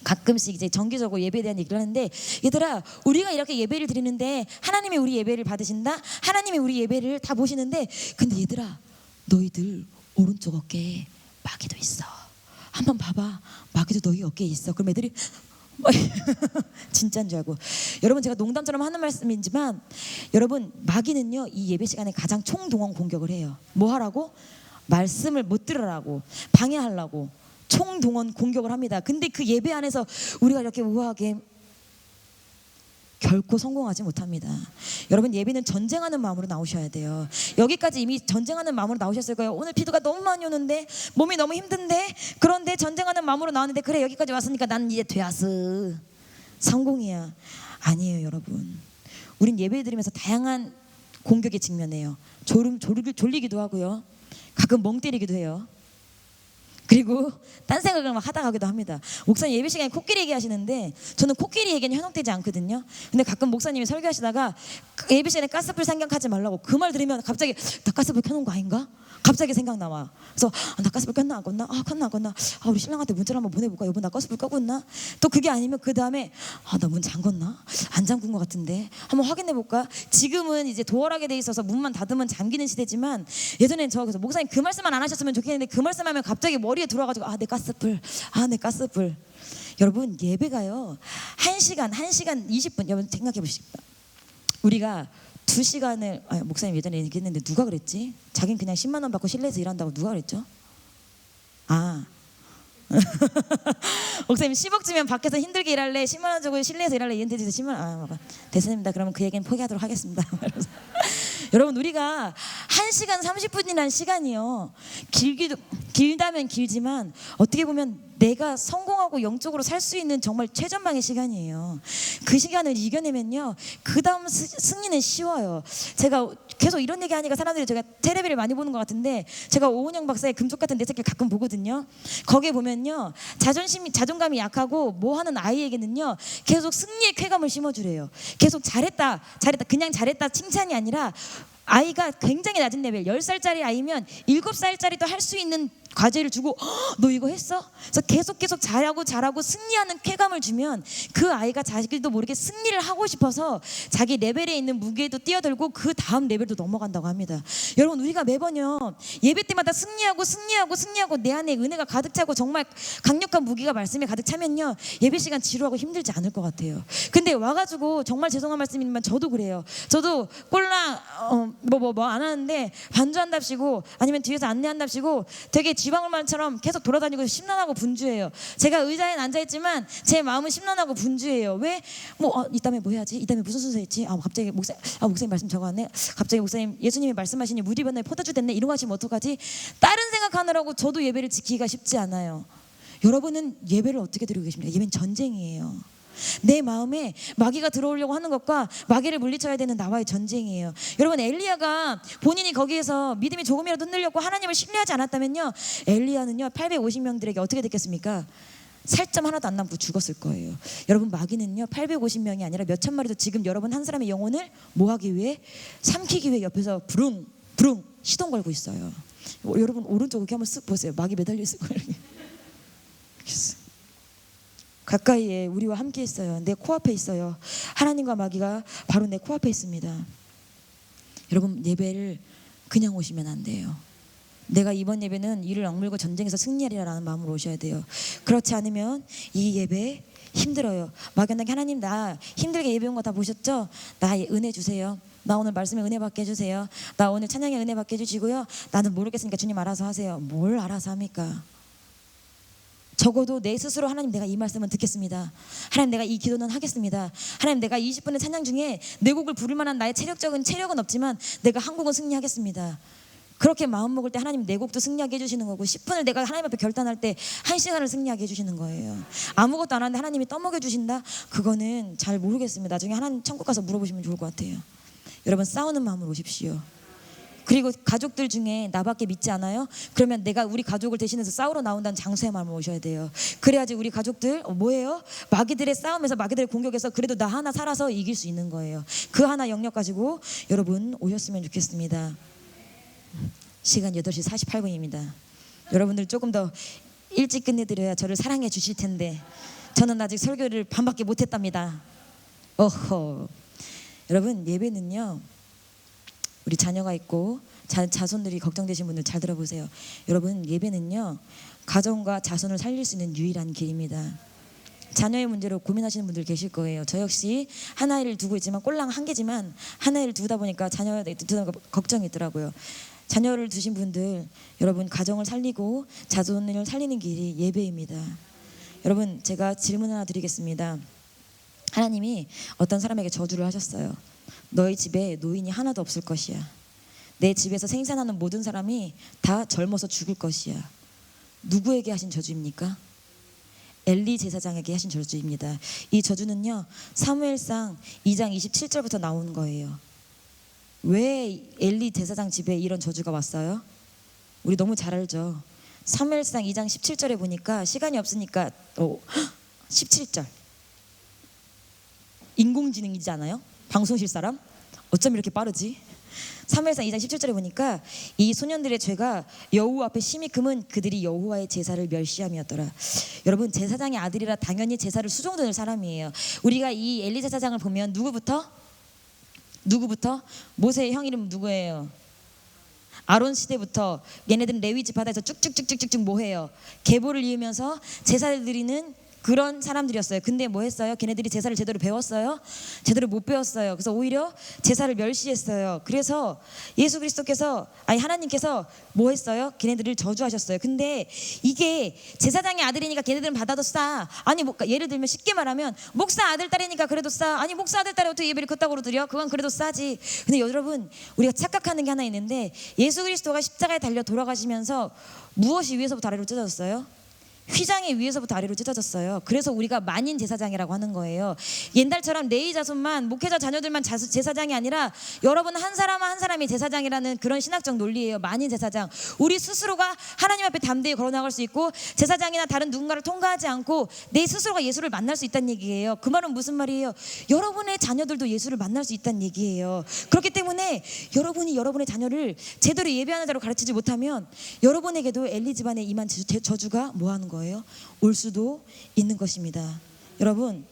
가끔씩 이제 정기적으로 예배에 대한 얘기를 하는데, 얘들아, 우리가 이렇게 예배를 드리는데 하나님이 우리 예배를 받으신다? 하나님이 우리 예배를 다 보시는데, 근데 얘들아, 너희들 오른쪽 어깨에 마귀도 있어. 한번 봐봐. 마귀도 너희 어깨에 있어. 그럼 애들이 진짜인 줄 알고. 여러분, 제가 농담처럼 하는 말씀이지만 여러분, 마귀는요 이 예배 시간에 가장 총동원 공격을 해요. 뭐 하라고? 말씀을 못 들으라고, 방해하려고 총동원 공격을 합니다. 근데 그 예배 안에서 우리가 이렇게 우아하게 결코 성공하지 못합니다. 여러분, 예배는 전쟁하는 마음으로 나오셔야 돼요. 여기까지 이미 전쟁하는 마음으로 나오셨을 거예요. 오늘 비도가 너무 많이 오는데, 몸이 너무 힘든데, 그런데 전쟁하는 마음으로 나왔는데, 그래 여기까지 왔으니까 나는 이제 되었어, 성공이야. 아니에요. 여러분, 우린 예배 드리면서 다양한 공격에 직면해요. 졸리기도 하고요, 가끔 멍 때리기도 해요. 그리고 딴 생각을 막 하다 가기도 합니다. 목사님 예배 시간에 코끼리 얘기하시는데 저는 코끼리 얘기는 현혹되지 않거든요. 근데 가끔 목사님이 설교하시다가 예배 시간에 가스불 생각하지 말라고, 그 말 들으면 갑자기 나 가스불 켜놓은 거 아닌가? 갑자기 생각나와. 그래서 나 가스불 켰나 안 껐나? 켰나 안 껐나? 우리 신랑한테 문자를 한번 보내볼까? 여보, 나 가스불 끄고 있나? 또 그게 아니면 그 다음에 나 문 잠궜나? 안 잠근 것 같은데 한번 확인해볼까? 지금은 이제 도어락에 돼 있어서 문만 닫으면 잠기는 시대지만, 예전엔 그래서 목사님 그 말씀만 안 하셨으면 좋겠는데 그 말씀하면 갑자기 머리에 들어와가지고 내 가스불. 여러분, 예배가요 1시간 20분. 여러분 생각해 보십시오. 우리가 2시간을 목사님 예전에 얘기했는데 누가 그랬지? 자긴 그냥 10만 원 받고 실내에서 일한다고 누가 그랬죠? 목사님 10억 주면 밖에서 힘들게 일할래? 10만 원 주고 실내에서 일할래? 이한테 10만 원. 됐습니다. 그러면 그 얘기는 포기하도록 하겠습니다. 여러분, 우리가 1시간 30분이라는 시간이요, 길다면 길지만 어떻게 보면 내가 성공하고 영적으로 살 수 있는 정말 최전방의 시간이에요. 그 시간을 이겨내면요, 그 다음 승리는 쉬워요. 제가 계속 이런 얘기하니까 사람들이 제가 텔레비를 많이 보는 것 같은데, 제가 오은영 박사의 금쪽 같은 내 새끼를 가끔 보거든요. 거기에 보면요, 자존감이 약하고 뭐 하는 아이에게는요 계속 승리의 쾌감을 심어주래요. 계속 잘했다 그냥 잘했다 칭찬이 아니라, 아이가 굉장히 낮은 레벨, 10살짜리 아이면 7살짜리도 할 수 있는 과제를 주고 너 이거 했어? 그래서 계속 잘하고 승리하는 쾌감을 주면 그 아이가 자기도 모르게 승리를 하고 싶어서 자기 레벨에 있는 무게도 뛰어들고 그 다음 레벨도 넘어간다고 합니다. 여러분, 우리가 매번요 예배 때마다 승리하고 내 안에 은혜가 가득 차고 정말 강력한 무기가 말씀에 가득 차면요 예배 시간 지루하고 힘들지 않을 것 같아요. 근데 와가지고 정말 죄송한 말씀이지만 저도 그래요. 저도 꼴랑 안 하는데 반주한답시고 아니면 뒤에서 안내한답시고 되게 지방울만처럼 계속 돌아다니고 심란하고 분주해요. 제가 의자에 앉아있지만 제 마음은 심란하고 분주해요. 왜? 이따에 뭐 해야지? 이따에 무슨 순서 있지? 갑자기 목사님 말씀 적어왔네. 갑자기 목사님 예수님이 말씀하시니 무디 변화에 포도주 됐네. 이런 거 하시면 어떡하지? 다른 생각하느라고 저도 예배를 지키기가 쉽지 않아요. 여러분은 예배를 어떻게 드리고 계십니까? 예배는 전쟁이에요. 내 마음에 마귀가 들어오려고 하는 것과 마귀를 물리쳐야 되는 나와의 전쟁이에요. 여러분, 엘리야가 본인이 거기에서 믿음이 조금이라도 흔들렸고 하나님을 신뢰하지 않았다면요 엘리야는요 850명들에게 어떻게 됐겠습니까? 살점 하나도 안 남고 죽었을 거예요. 여러분, 마귀는요 850명이 아니라 몇천 마리도 지금 여러분 한 사람의 영혼을 뭐하기 위해? 삼키기 위해 옆에서 부릉 시동 걸고 있어요. 여러분 오른쪽 이렇게 한번 쓱 보세요. 마귀 매달려 있을 거예요. 가까이에 우리와 함께 있어요. 내 코앞에 있어요. 하나님과 마귀가 바로 내 코앞에 있습니다. 여러분, 예배를 그냥 오시면 안 돼요. 내가 이번 예배는 이를 악물고 전쟁에서 승리하리라는 마음으로 오셔야 돼요. 그렇지 않으면 이 예배 힘들어요. 막연하게 하나님 나 힘들게 예배 온 거 다 보셨죠? 나 은혜 주세요. 나 오늘 말씀에 은혜 받게 해주세요. 나 오늘 찬양에 은혜 받게 해주시고요. 나는 모르겠으니까 주님 알아서 하세요. 뭘 알아서 합니까? 적어도 내 스스로 하나님 내가 이 말씀은 듣겠습니다. 하나님 내가 이 기도는 하겠습니다. 하나님 내가 20분의 찬양 중에 내 곡을 부를 만한 나의 체력은 없지만 내가 한 곡은 승리하겠습니다. 그렇게 마음 먹을 때 하나님 내 곡도 승리하게 해주시는 거고 10분을 내가 하나님 앞에 결단할 때 1시간을 승리하게 해주시는 거예요. 아무것도 안 하는데 하나님이 떠먹여 주신다? 그거는 잘 모르겠습니다. 나중에 하나님 천국 가서 물어보시면 좋을 것 같아요. 여러분, 싸우는 마음으로 오십시오. 그리고 가족들 중에 나밖에 믿지 않아요? 그러면 내가 우리 가족을 대신해서 싸우러 나온다는 장수의 마음을 오셔야 돼요. 그래야지 우리 가족들 뭐예요? 마귀들의 싸움에서 마귀들의 공격에서 그래도 나 하나 살아서 이길 수 있는 거예요. 그 하나 영역 가지고 여러분 오셨으면 좋겠습니다. 시간 8시 48분입니다. 여러분들 조금 더 일찍 끝내드려야 저를 사랑해 주실 텐데 저는 아직 설교를 반밖에 못했답니다. 여러분, 예배는요 우리 자녀가 있고 자손들이 걱정되신 분들 잘 들어보세요. 여러분, 예배는요 가정과 자손을 살릴 수 있는 유일한 길입니다. 자녀의 문제로 고민하시는 분들 계실 거예요. 저 역시 하나를 두고 있지만 꼴랑 한 개지만 하나를 두다 보니까 자녀에 두다 보니까 걱정이 있더라고요. 자녀를 두신 분들, 여러분 가정을 살리고 자손을 살리는 길이 예배입니다. 여러분, 제가 질문 하나 드리겠습니다. 하나님이 어떤 사람에게 저주를 하셨어요. 너희 집에 노인이 하나도 없을 것이야. 내 집에서 생산하는 모든 사람이 다 젊어서 죽을 것이야. 누구에게 하신 저주입니까? 엘리 제사장에게 하신 저주입니다. 이 저주는요 사무엘상 2장 27절부터 나오는 거예요. 왜 엘리 제사장 집에 이런 저주가 왔어요? 우리 너무 잘 알죠. 사무엘상 2장 17절에 보니까 시간이 없으니까 17절 인공지능이지 않아요? 방송실 사람? 어쩜 이렇게 빠르지? 사무엘상 2장 17절에 보니까 이 소년들의 죄가 여호와 앞에 심히 금은 그들이 여호와의 제사를 멸시함이었더라. 여러분, 제사장의 아들이라 당연히 제사를 수종드는 사람이에요. 우리가 이 엘리 제사장을 보면 누구부터? 모세의 형 이름 누구예요? 아론 시대부터 얘네들은 레위 집 바다에서 쭉쭉쭉쭉쭉 뭐해요? 계보를 이으면서 제사를 드리는 그런 사람들이었어요. 근데 뭐 했어요? 걔네들이 제사를 제대로 배웠어요? 제대로 못 배웠어요. 그래서 오히려 제사를 멸시했어요. 그래서 예수 그리스도께서 하나님께서 뭐 했어요? 걔네들을 저주하셨어요. 근데 이게 제사장의 아들이니까 걔네들은 받아도 싸. 아니 예를 들면 쉽게 말하면 목사 아들 딸이니까 그래도 싸. 아니 목사 아들 딸이 어떻게 예배를 그따구로 드려? 그건 그래도 싸지. 근데 여러분, 우리가 착각하는 게 하나 있는데 예수 그리스도가 십자가에 달려 돌아가시면서 무엇이 위에서부터 아래로 찢어졌어요? 휘장이 위에서부터 아래로 찢어졌어요. 그래서 우리가 만인 제사장이라고 하는 거예요. 옛날처럼 레위 자손만, 목회자 자녀들만 제사장이 아니라 여러분 한 사람 한 사람이 제사장이라는 그런 신학적 논리예요. 만인 제사장. 우리 스스로가 하나님 앞에 담대히 걸어나갈 수 있고 제사장이나 다른 누군가를 통과하지 않고 내 스스로가 예수를 만날 수 있다는 얘기예요. 그 말은 무슨 말이에요? 여러분의 자녀들도 예수를 만날 수 있다는 얘기예요. 그렇기 때문에 여러분이 여러분의 자녀를 제대로 예배하는 자로 가르치지 못하면 여러분에게도 엘리 집안에 임한 저주가 뭐 하는 거예요? 올 수도 있는 것입니다. 여러분,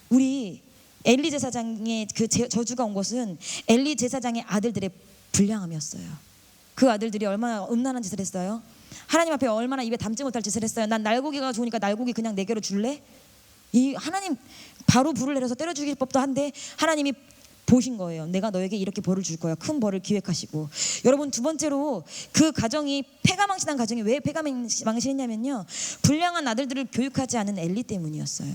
우리 엘리 제사장의 그 저주가 온 것은 엘리 제사장의 아들들의 불량함이었어요. 그 아들들이 얼마나 음란한 짓을 했어요? 하나님 앞에 얼마나 입에 담지 못할 짓을 했어요? 난 날고기가 좋으니까 날고기 그냥 내게로 줄래? 이 하나님 바로 불을 내려서 때려 죽일 법도 한데 하나님이 보신 거예요. 내가 너에게 이렇게 벌을 줄 거야. 큰 벌을 기획하시고. 여러분, 두 번째로 그 가정이 패가망신한 가정이 왜 패가망신했냐면요, 불량한 아들들을 교육하지 않은 엘리 때문이었어요.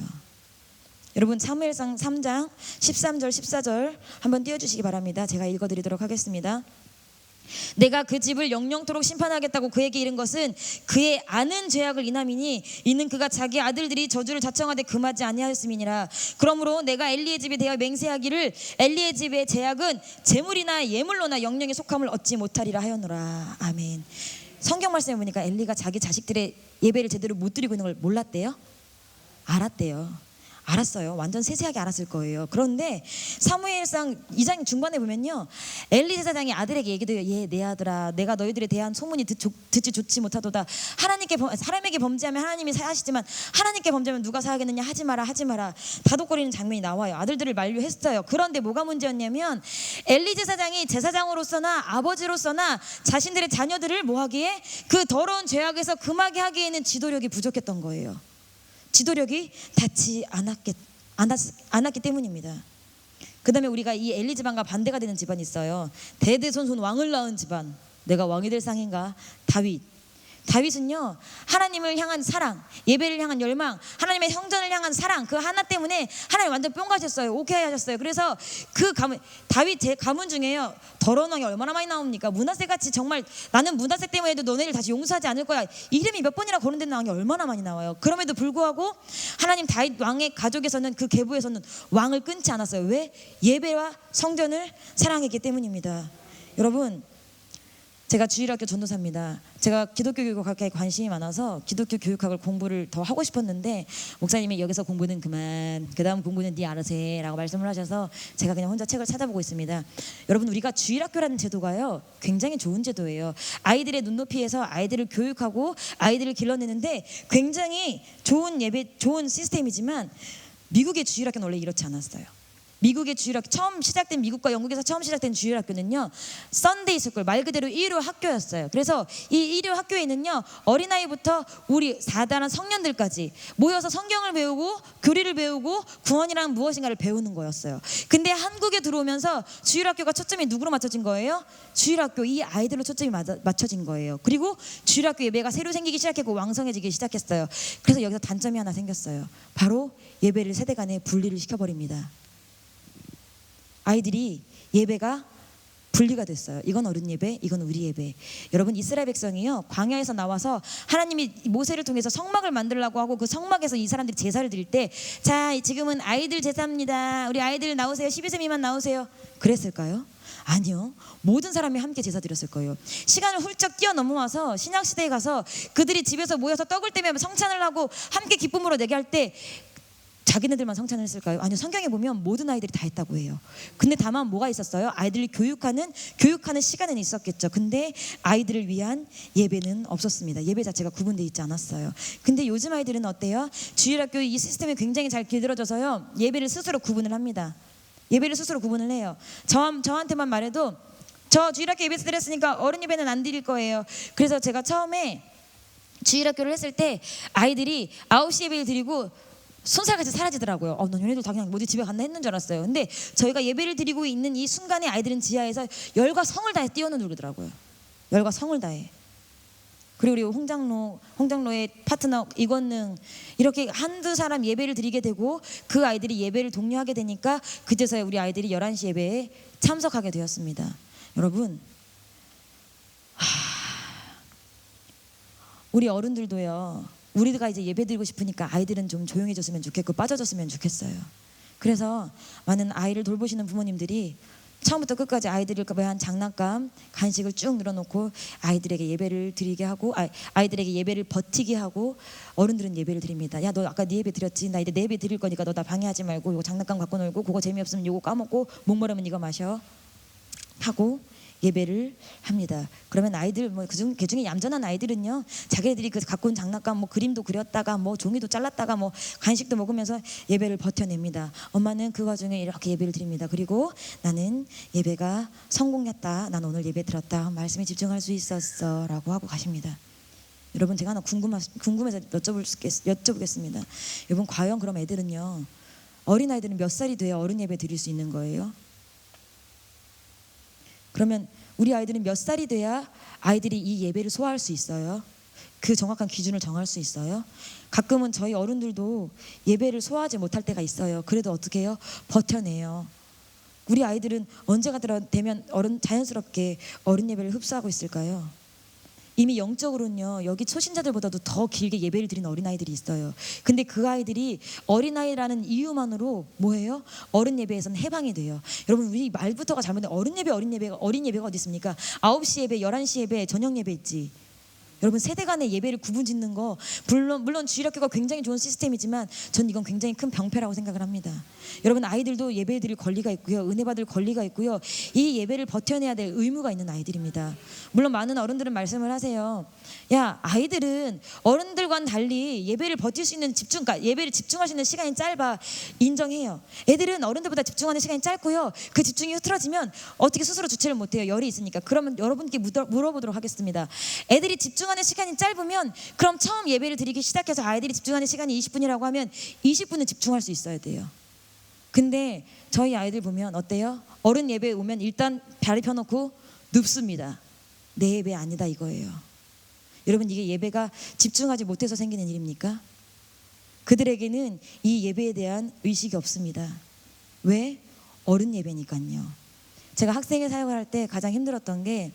여러분, 사무엘상 3장 13절 14절 한번 띄워주시기 바랍니다. 제가 읽어드리도록 하겠습니다. 내가 그 집을 영영토록 심판하겠다고 그에게 이른 것은 그의 아는 죄악을 인함이니 이는 그가 자기 아들들이 저주를 자청하되 금하지 아니하였음이니라. 그러므로 내가 엘리의 집에 대하여 맹세하기를 엘리의 집의 죄악은 재물이나 예물로나 영영의 속함을 얻지 못하리라 하였노라. 아멘. 성경 말씀에 보니까 엘리가 자기 자식들의 예배를 제대로 못 드리고 있는 걸 몰랐대요? 알았대요. 알았어요. 완전 세세하게 알았을 거예요. 그런데 사무엘상 2장 중반에 보면요, 엘리 제사장이 아들에게 얘기해요. 얘 내 아들아, 내가 너희들에 대한 소문이 듣지 좋지 못하도다. 사람에게 범죄하면 하나님이 사하시지만 하나님께 범죄하면 누가 사하겠느냐. 하지 마라 하지 마라. 다독거리는 장면이 나와요. 아들들을 만류했어요. 그런데 뭐가 문제였냐면 엘리 제사장이 제사장으로서나 아버지로서나 자신들의 자녀들을 뭐하기에 그 더러운 죄악에서 금하게 하기에는 지도력이 부족했던 거예요. 지도력이 닿지 않았기 때문입니다. 그 다음에 우리가 이 엘리 집안과 반대가 되는 집안이 있어요. 대대손손 왕을 낳은 집안. 내가 왕이 될 상인가? 다윗은요, 하나님을 향한 사랑, 예배를 향한 열망, 하나님의 형전을 향한 사랑, 그 하나 때문에 하나님 완전 뿅 가셨어요. 오케이 하셨어요. 그래서 그 가문, 다윗 제 가문 중에요, 더러운 왕이 얼마나 많이 나옵니까? 문하세같이 정말 나는 문하세 때문에 해도 너네를 다시 용서하지 않을 거야, 이름이 몇 번이나 거론된 왕이 얼마나 많이 나와요. 그럼에도 불구하고 하나님 다윗 왕의 가족에서는, 그 계보에서는 왕을 끊지 않았어요. 왜? 예배와 성전을 사랑했기 때문입니다. 여러분, 제가 주일학교 전도사입니다. 제가 기독교 교육학에 관심이 많아서 기독교 교육학을 공부를 더 하고 싶었는데 목사님이 여기서 공부는 그만, 그 다음 공부는 네 알아서 해 라고 말씀을 하셔서 제가 그냥 혼자 책을 찾아보고 있습니다. 여러분, 우리가 주일학교라는 제도가요, 굉장히 좋은 제도예요. 아이들의 눈높이에서 아이들을 교육하고 아이들을 길러내는데 굉장히 좋은 예배, 좋은 시스템이지만 미국의 주일학교는 원래 이렇지 않았어요. 미국의 주일학교, 처음 시작된, 미국과 영국에서 처음 시작된 주일학교는요, 썬데이 스쿨, 말 그대로 일요 학교였어요. 그래서 이 일요 학교에는요, 어린아이부터 우리 사단한 성년들까지 모여서 성경을 배우고 교리를 배우고 구원이란 무엇인가를 배우는 거였어요. 근데 한국에 들어오면서 주일학교가 초점이 누구로 맞춰진 거예요? 주일학교, 이 아이들로 초점이 맞춰진 거예요. 그리고 주일학교 예배가 새로 생기기 시작했고 왕성해지기 시작했어요. 그래서 여기서 단점이 하나 생겼어요. 바로 예배를 세대 간에 분리를 시켜버립니다. 아이들이 예배가 분리가 됐어요. 이건 어른 예배, 이건 우리 예배. 여러분, 이스라엘 백성이요, 광야에서 나와서 하나님이 모세를 통해서 성막을 만들려고 하고 그 성막에서 이 사람들이 제사를 드릴 때, 자, 지금은 아이들 제사입니다. 우리 아이들 나오세요. 12세 미만 나오세요. 그랬을까요? 아니요. 모든 사람이 함께 제사 드렸을 거예요. 시간을 훌쩍 뛰어넘어와서 신약시대에 가서 그들이 집에서 모여서 떡을 떼며 성찬을 하고 함께 기쁨으로 내게 할 때 자기네들만 성찬을 했을까요? 아니요. 성경에 보면 모든 아이들이 다 했다고 해요. 근데 다만 뭐가 있었어요? 아이들을 교육하는 시간은 있었겠죠. 근데 아이들을 위한 예배는 없었습니다. 예배 자체가 구분되어 있지 않았어요. 근데 요즘 아이들은 어때요? 주일학교 이 시스템이 굉장히 잘 길들어져서요, 예배를 스스로 구분을 합니다. 예배를 스스로 구분을 해요. 저한테만 말해도 저 주일학교 예배 드렸으니까 어른 예배는 안 드릴 거예요. 그래서 제가 처음에 주일학교를 했을 때 아이들이 9시 예배를 드리고 손살같이 사라지더라고요. 난 얘네들 다 그냥 모두 집에 갔나 했는 줄 알았어요. 근데 저희가 예배를 드리고 있는 이 순간에 아이들은 지하에서 열과 성을 다해 뛰어누르더라고요. 열과 성을 다해. 그리고 우리 홍장로의 파트너 이건능, 이렇게 한두 사람 예배를 드리게 되고 그 아이들이 예배를 독려하게 되니까 그제서야 우리 아이들이 11시 예배에 참석하게 되었습니다. 여러분, 우리 어른들도요, 우리가 이제 예배 드리고 싶으니까 아이들은 좀 조용해졌으면 좋겠고 빠져졌으면 좋겠어요. 그래서 많은 아이를 돌보시는 부모님들이 처음부터 끝까지 아이들을 위한 장난감, 간식을 쭉 늘어놓고 아이들에게 예배를 드리게 하고 아이들에게 예배를 버티게 하고 어른들은 예배를 드립니다. 야, 너 아까 네 예배 드렸지? 나 이제 내 예배 드릴 거니까 너 나 방해하지 말고 이거 장난감 갖고 놀고 그거 재미없으면 이거 까먹고 목마르면 이거 마셔 하고 예배를 합니다. 그러면 아이들 뭐 그중에 얌전한 아이들은요, 자기들이 그 갖고 온 장난감 뭐 그림도 그렸다가 뭐 종이도 잘랐다가 뭐 간식도 먹으면서 예배를 버텨냅니다. 엄마는 그 와중에 이렇게 예배를 드립니다. 그리고 나는 예배가 성공했다. 난 오늘 예배 들었다. 말씀에 집중할 수 있었어라고 하고 가십니다. 여러분, 제가 하나 궁금해서 여쭤보겠습니다. 여러분, 과연 그럼 애들은요, 어린 아이들은 몇 살이 돼야 어른 예배 드릴 수 있는 거예요? 그러면 우리 아이들은 몇 살이 돼야 아이들이 이 예배를 소화할 수 있어요? 그 정확한 기준을 정할 수 있어요? 가끔은 저희 어른들도 예배를 소화하지 못할 때가 있어요. 그래도 어떻게 해요? 버텨내요. 우리 아이들은 언제가 되면 자연스럽게 어른 예배를 흡수하고 있을까요? 이미 영적으로는요, 여기 초신자들보다도 더 길게 예배를 드리는 어린아이들이 있어요. 근데 그 아이들이 어린아이라는 이유만으로 뭐예요? 어른 예배에서는 해방이 돼요. 여러분, 우리 말부터가 잘못된 어린 예배가 어디 있습니까? 9시 예배, 11시 예배, 저녁 예배 있지. 여러분, 세대 간의 예배를 구분짓는 거 물론 주일학교가 굉장히 좋은 시스템이지만 전 이건 굉장히 큰 병폐라고 생각을 합니다. 여러분, 아이들도 예배 드릴 권리가 있고요, 은혜 받을 권리가 있고요, 이 예배를 버텨내야 될 의무가 있는 아이들입니다. 물론 많은 어른들은 말씀을 하세요. 야, 아이들은 어른들과는 달리 예배를 버틸 수 있는 예배를 집중할 수 있는 시간이 짧아. 인정해요. 애들은 어른들보다 집중하는 시간이 짧고요, 그 집중이 흐트러지면 어떻게 스스로 주체를 못해요. 열이 있으니까. 그러면 여러분께 물어보도록 하겠습니다. 애들이 집중하는 시간이 짧으면 그럼 처음 예배를 드리기 시작해서 아이들이 집중하는 시간이 20분이라고 하면 20분은 집중할 수 있어야 돼요. 근데 저희 아이들 보면 어때요? 어른 예배 오면 일단 다리 펴놓고 눕습니다. 내 예배 아니다 이거예요. 여러분, 이게 예배가 집중하지 못해서 생기는 일입니까? 그들에게는 이 예배에 대한 의식이 없습니다. 왜? 어른 예배니까요. 제가 학생회 사역을 할 때 가장 힘들었던 게,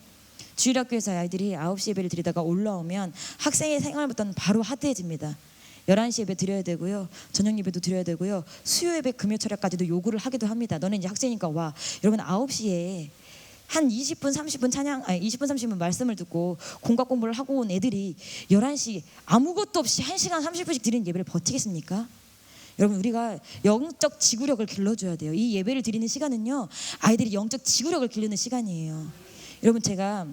주일학교에서 아이들이 9시 예배를 드리다가 올라오면 학생회 생활부터는 바로 하드해집니다. 11시 예배 드려야 되고요, 저녁 예배도 드려야 되고요, 수요 예배 금요 철야까지도 요구를 하기도 합니다. 너는 이제 학생이니까 와. 여러분, 9시에 한 20분 30분 말씀을 듣고 공각 공부를 하고 온 애들이 11시 아무것도 없이 1시간 30분씩 드리는 예배를 버티겠습니까? 여러분, 우리가 영적 지구력을 길러줘야 돼요. 이 예배를 드리는 시간은요, 아이들이 영적 지구력을 기르는 시간이에요. 여러분, 제가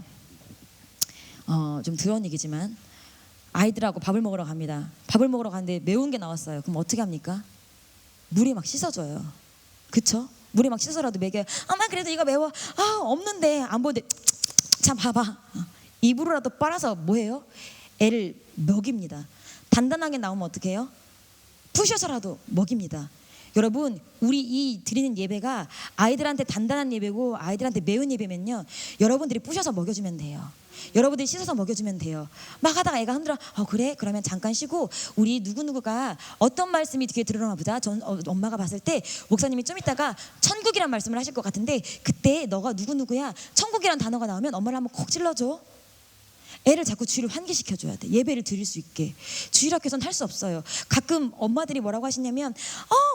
좀 더러운 얘기지만 아이들하고 밥을 먹으러 갑니다. 밥을 먹으러 가는데 매운 게 나왔어요. 그럼 어떻게 합니까? 물에 막 씻어줘요. 그쵸? 물에 막 씻어라도 먹여요. 엄마, 그래도 이거 매워. 없는데 안 보는데 참 봐봐. 입으로라도 빨아서 뭐해요? 애를 먹입니다. 단단하게 나오면 어떻게 해요? 부셔서라도 먹입니다. 여러분, 우리 이 드리는 예배가 아이들한테 단단한 예배고 아이들한테 매운 예배면요, 여러분들이 부셔서 먹여주면 돼요. 여러분들이 씻어서 먹여주면 돼요. 막 하다가 애가 흔들어. 그래? 그러면 잠깐 쉬고 우리 누구누구가 어떤 말씀이 귀에 들어오나 보자. 엄마가 봤을 때 목사님이 좀 있다가 천국이란 말씀을 하실 것 같은데, 그때 너가 누구누구야 천국이란 단어가 나오면 엄마를 한번 콕 찔러줘. 애를 자꾸 주의를 환기시켜줘야 돼. 예배를 드릴 수 있게. 주일학교에서는 할 수 없어요. 가끔 엄마들이 뭐라고 하시냐면,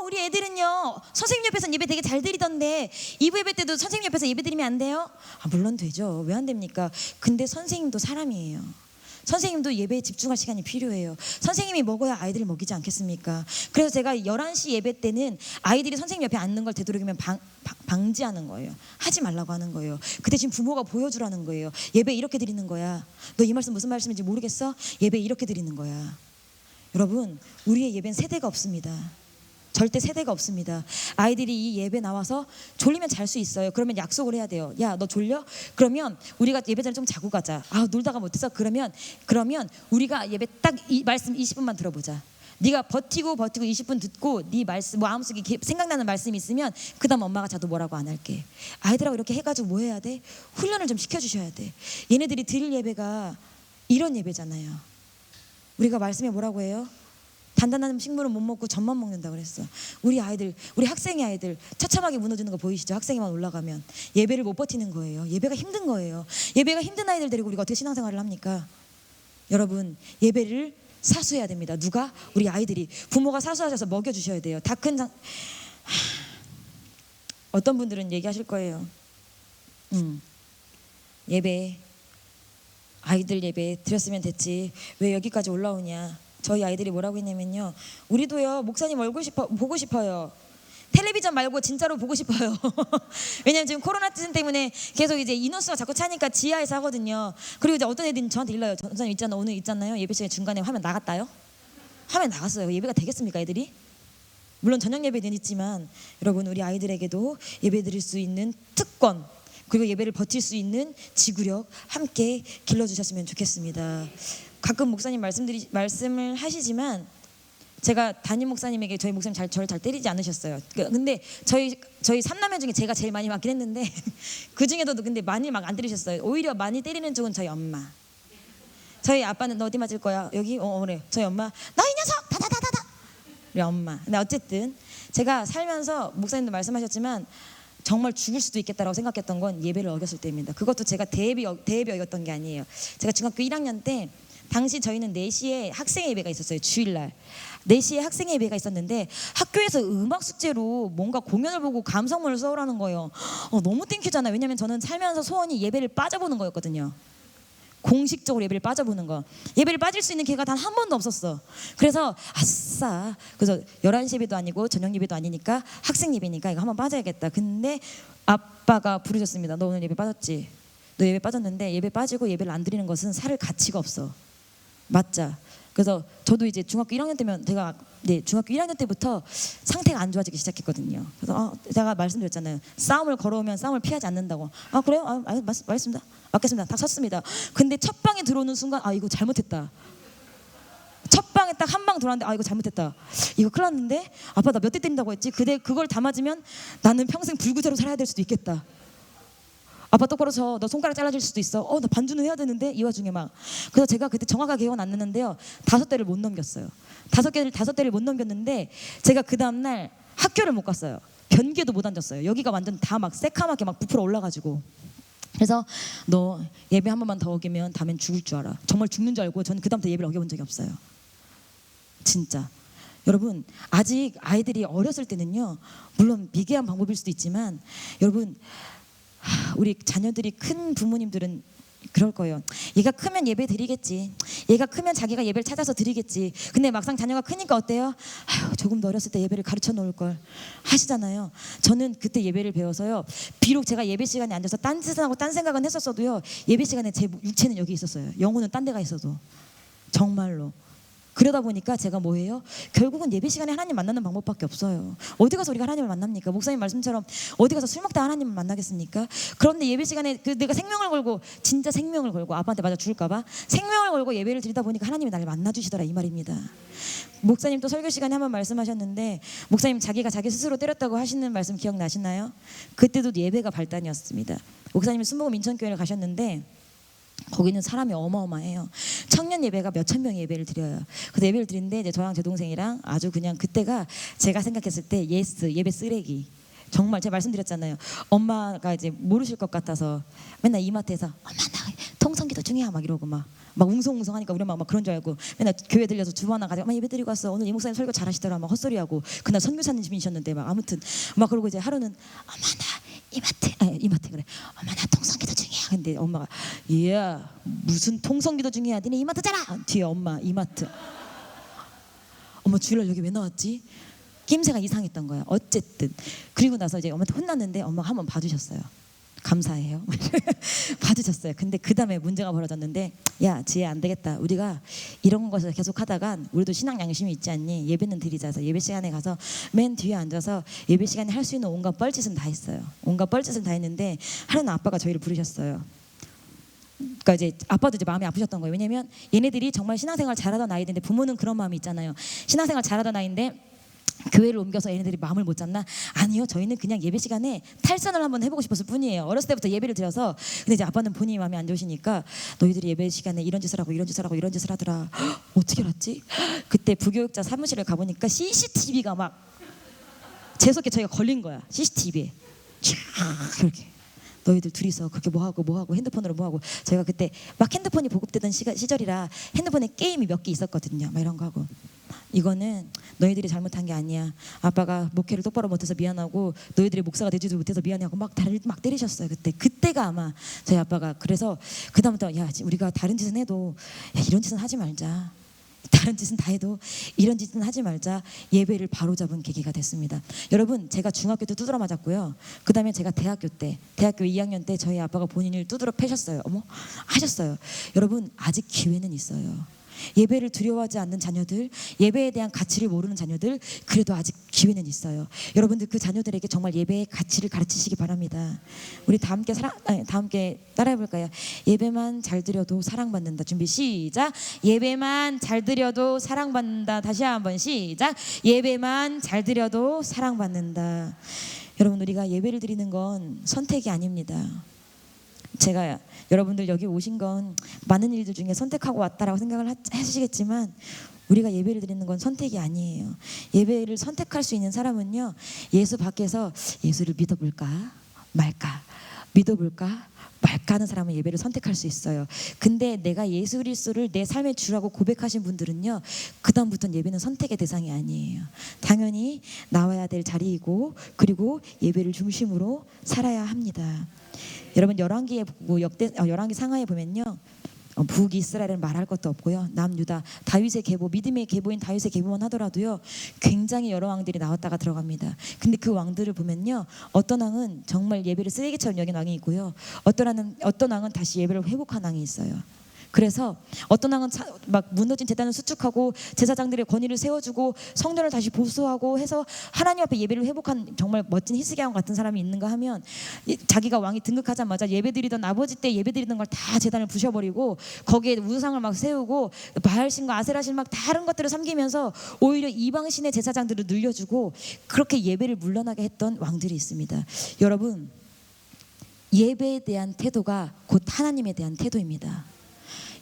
우리 애들은요, 선생님 옆에서 예배 되게 잘 드리던데 2부 예배 때도 선생님 옆에서 예배 드리면 안 돼요? 물론 되죠. 왜 안 됩니까? 근데 선생님도 사람이에요. 선생님도 예배에 집중할 시간이 필요해요. 선생님이 먹어야 아이들을 먹이지 않겠습니까? 그래서 제가 11시 예배 때는 아이들이 선생님 옆에 앉는 걸 되도록이면 방지하는 거예요. 하지 말라고 하는 거예요. 그 대신 부모가 보여주라는 거예요. 예배 이렇게 드리는 거야. 너 이 말씀 무슨 말씀인지 모르겠어? 예배 이렇게 드리는 거야. 여러분, 우리의 예배는 세대가 없습니다. 절대 세대가 없습니다. 아이들이 이 예배 나와서 졸리면 잘 수 있어요. 그러면 약속을 해야 돼요. 야, 너 졸려? 그러면 우리가 예배 전에 좀 자고 가자. 놀다가 못해서 그러면 우리가 예배 딱 이 말씀 20분만 들어보자. 네가 버티고 20분 듣고 네 말씀 마음속에 생각나는 말씀이 있으면 그다음 엄마가 자도 뭐라고 안 할게. 아이들하고 이렇게 해가지고 뭐 해야 돼? 훈련을 좀 시켜주셔야 돼. 얘네들이 드릴 예배가 이런 예배잖아요. 우리가 말씀에 뭐라고 해요? 단단한 식물은 못 먹고 젖만 먹는다 그랬어. 우리 아이들, 우리 학생의 아이들 처참하게 무너지는 거 보이시죠? 학생회만 올라가면 예배를 못 버티는 거예요. 예배가 힘든 거예요. 예배가 힘든 아이들 데리고 우리가 어떻게 신앙생활을 합니까? 여러분, 예배를 사수해야 됩니다. 누가? 우리 아이들이. 부모가 사수하셔서 먹여주셔야 돼요. 다 큰 어떤 분들은 얘기하실 거예요. 예배, 아이들 예배 드렸으면 됐지 왜 여기까지 올라오냐. 저희 아이들이 뭐라고 했냐면요, 우리도요 목사님 얼굴 보고 싶어요. 텔레비전 말고 진짜로 보고 싶어요. 왜냐면 지금 코로나 시즌 때문에 계속 이제 인원수가 자꾸 차니까 지하에서 하거든요. 그리고 이제 어떤 애들이 저한테 일러요. 전사님 있잖아, 오늘 있잖아요, 예배 시간에 중간에 화면 나갔다요? 화면 나갔어요. 예배가 되겠습니까 애들이? 물론 저녁 예배는 있지만 여러분, 우리 아이들에게도 예배 드릴 수 있는 특권, 그리고 예배를 버틸 수 있는 지구력 함께 길러주셨으면 좋겠습니다. 가끔 목사님 말씀을 하시지만 제가 담임 목사님에게 저희 목사님 저를 잘 때리지 않으셨어요. 근데 저희 삼남매 중에 제가 제일 많이 맞긴 했는데 그 중에도 근데 많이 막 안 때리셨어요. 오히려 많이 때리는 쪽은 저희 엄마. 저희 아빠는 너 어디 맞을 거야? 여기? 그래. 저희 엄마 너 이 녀석! 다다다다다! 우리 엄마. 근데 어쨌든 제가 살면서 목사님도 말씀하셨지만 정말 죽을 수도 있겠다라고 생각했던 건 예배를 어겼을 때입니다. 그것도 제가 대비 어겼던 게 아니에요. 제가 중학교 1학년 때 당시 저희는 4시에 학생 예배가 있었어요. 주일날 4시에 학생 예배가 있었는데 학교에서 음악 숙제로 뭔가 공연을 보고 감성문을 써오라는 거예요. 너무 땡큐잖아요. 왜냐면 저는 살면서 소원이 예배를 빠져보는 거였거든요. 공식적으로 예배를 빠져보는 거. 예배를 빠질 수 있는 기회가 단 한 번도 없었어. 그래서 아싸, 그래서 11시 예배도 아니고 저녁 예배도 아니니까 학생 예배니까 이거 한번 빠져야겠다. 근데 아빠가 부르셨습니다. 너 오늘 예배 빠졌지? 너 예배 빠졌는데 예배 빠지고 예배를 안 드리는 것은 살 가치가 없어. 맞자. 그래서 저도 이제 중학교 1학년 때면 제가 중학교 1학년 때부터 상태가 안 좋아지기 시작했거든요. 그래서 제가 말씀드렸잖아요. 싸움을 걸어오면 싸움을 피하지 않는다고. 그래요? 맞습니다. 맞겠습니다. 딱 섰습니다. 근데 첫 방에 들어오는 순간 이거 잘못했다. 첫 방에 딱 한 방 들어왔는데 이거 잘못했다. 이거 큰일 났는데 아빠 나 몇 대 때린다고 했지? 근데 그걸 다 맞으면 나는 평생 불구제로 살아야 될 수도 있겠다. 아빠 똑바로 서. 너 손가락 잘라질 수도 있어. 나 반주는 해야 되는데 이 와중에 막. 그래서 제가 그때 정확하게 기억은 안 나는데요, 5대를 못 넘겼어요. 5대를 못 넘겼는데 제가 그 다음날 학교를 못 갔어요. 변기에도 못 앉았어요. 여기가 완전 다 막 새카맣게 막 부풀어 올라가지고. 그래서 너 예배 한 번만 더 어기면 다음엔 죽을 줄 알아. 정말 죽는 줄 알고 저는 그 다음부터 예배를 어겨본 적이 없어요. 진짜. 여러분, 아직 아이들이 어렸을 때는요, 물론 미개한 방법일 수도 있지만 여러분, 우리 자녀들이 큰 부모님들은 그럴 거예요. 얘가 크면 예배 드리겠지. 얘가 크면 자기가 예배를 찾아서 드리겠지. 근데 막상 자녀가 크니까 어때요? 조금 더 어렸을 때 예배를 가르쳐 놓을 걸 하시잖아요. 저는 그때 예배를 배워서요, 비록 제가 예배 시간에 앉아서 딴 짓을 하고 딴 생각은 했었어도요, 예배 시간에 제 육체는 여기 있었어요. 영혼은 딴 데가 있어도. 정말로. 그러다 보니까 제가 뭐예요? 결국은 예배 시간에 하나님 만나는 방법밖에 없어요. 어디 가서 우리가 하나님을 만납니까? 목사님 말씀처럼 어디 가서 술 먹다 하나님을 만나겠습니까? 그런데 예배 시간에 내가 생명을 걸고, 진짜 생명을 걸고, 아빠한테 맞아 죽을까 봐 생명을 걸고 예배를 드리다 보니까 하나님이 나를 만나주시더라, 이 말입니다. 목사님 또 설교 시간에 한번 말씀하셨는데, 목사님 자기가 자기 스스로 때렸다고 하시는 말씀 기억나시나요? 그때도 예배가 발단이었습니다. 목사님이 순복음 인천교회를 가셨는데 거기는 사람이 어마어마해요. 청년 예배가 몇천 명의 예배를 드려요. 그래서 예배를 드리는데 이제 저랑 제 동생이랑 아주 그냥 그때가 제가 생각했을 때 예배 쓰레기. 정말 제가 말씀드렸잖아요. 엄마가 이제 모르실 것 같아서 맨날 이마트에서 엄마 나 통성기도 중이야 막 이러고 막 웅성웅성하니까 우리 엄마 막 그런 줄 알고 맨날 교회 들려서 주보 하나 가지고 엄마 예배 드리고 왔어. 오늘 이 목사님 설교 잘하시더라 막 헛소리하고, 그날 선교사님이셨는데 막 아무튼 막 그러고 이제 하루는 엄마 나 이마트 그래. 엄마 나 통성기도 중이야. 근데 엄마가 무슨 통성기도 중이야. 니네 이마트잖아. 뒤에 엄마 이마트. 엄마 주일날 여기 왜 나왔지? 낌새가 이상했던 거야. 어쨌든 그리고 나서 이제 엄마한테 혼났는데 엄마가 한번 봐주셨어요. 감사해요. 봐주셨어요. 근데 그 다음에 문제가 벌어졌는데, 야 지혜 안 되겠다. 우리가 이런 것을 계속 하다가 우리도 신앙 양심이 있지 않니? 예배는 드리자서 예배 시간에 가서 맨 뒤에 앉아서 예배 시간에 할 수 있는 온갖 뻘짓은 다 했어요. 온갖 뻘짓은 다 했는데 하루는 아빠가 저희를 부르셨어요. 그러니까 이제 아빠도 이제 마음이 아프셨던 거예요. 왜냐면 얘네들이 정말 신앙생활 잘하던 아이들인데, 부모는 그런 마음이 있잖아요. 신앙생활 잘하던 아이인데 교회를 옮겨서 얘네들이 마음을 못 잡나? 아니요, 저희는 그냥 예배 시간에 탈선을 한번 해보고 싶었을 뿐이에요. 어렸을 때부터 예배를 드려서. 근데 이제 아빠는 본인이 마음이 안 좋으시니까 너희들이 예배 시간에 이런 짓을 하고 이런 짓을 하고 이런 짓을 하더라. 어떻게 알았지? 그때 부교육자 사무실을 가보니까 CCTV가 막 재수없게 저희가 걸린 거야. CCTV에 쫙 그렇게 너희들 둘이서 그렇게 뭐하고 핸드폰으로 뭐하고. 제가 그때 막 핸드폰이 보급되던 시절이라 핸드폰에 게임이 몇 개 있었거든요. 막 이런 거 하고, 이거는 너희들이 잘못한 게 아니야. 아빠가 목회를 똑바로 못해서 미안하고 너희들이 목사가 되지도 못해서 미안해하고 막 때리셨어요. 그때가 아마 저희 아빠가. 그래서 그다음부터 야, 우리가 다른 짓은 해도 야, 이런 짓은 하지 말자. 다른 짓은 다 해도 이런 짓은 하지 말자. 예배를 바로잡은 계기가 됐습니다. 여러분, 제가 중학교 때 두드러 맞았고요. 그 다음에 제가 대학교 2학년 때 저희 아빠가 본인을 두드러 패셨어요. 어머, 하셨어요. 여러분, 아직 기회는 있어요. 예배를 두려워하지 않는 자녀들, 예배에 대한 가치를 모르는 자녀들, 그래도 아직 기회는 있어요. 여러분들 그 자녀들에게 정말 예배의 가치를 가르치시기 바랍니다. 우리 다 함께 따라해볼까요? 예배만 잘 드려도 사랑받는다. 준비 시작. 예배만 잘 드려도 사랑받는다. 다시 한번 시작. 예배만 잘 드려도 사랑받는다. 여러분, 우리가 예배를 드리는 건 선택이 아닙니다. 제가 여러분들 여기 오신 건 많은 일들 중에 선택하고 왔다라고 생각을 하시겠지만, 우리가 예배를 드리는 건 선택이 아니에요. 예배를 선택할 수 있는 사람은요, 예수 밖에서 예수를 믿어볼까 말까, 믿어볼까 말까 하는 사람은 예배를 선택할 수 있어요. 근데 내가 예수 그리스도를 내 삶의 주라고 고백하신 분들은요, 그 다음부터는 예배는 선택의 대상이 아니에요. 당연히 나와야 될 자리이고, 그리고 예배를 중심으로 살아야 합니다. 여러분, 열왕기에 보고 열왕기 상하에 보면요, 북이스라엘은 말할 것도 없고요, 남유다, 다윗의 계보, 믿음의 계보인 다윗의 계보만 하더라도요 굉장히 여러 왕들이 나왔다가 들어갑니다. 근데 그 왕들을 보면요, 어떤 왕은 정말 예배를 쓰레기처럼 여긴 왕이 있고요, 어떤 왕은 다시 예배를 회복한 왕이 있어요. 그래서 어떤 왕은 막 무너진 제단을 수축하고 제사장들의 권위를 세워주고 성전을 다시 보수하고 해서 하나님 앞에 예배를 회복한 정말 멋진 히스기야 왕 같은 사람이 있는가 하면, 자기가 왕이 등극하자마자 예배드리던 아버지 때 예배드리던 걸 다 제단을 부셔버리고 거기에 우상을 막 세우고 바알신과 아세라신 막 다른 것들을 섬기면서 오히려 이방신의 제사장들을 늘려주고 그렇게 예배를 물러나게 했던 왕들이 있습니다. 여러분, 예배에 대한 태도가 곧 하나님에 대한 태도입니다.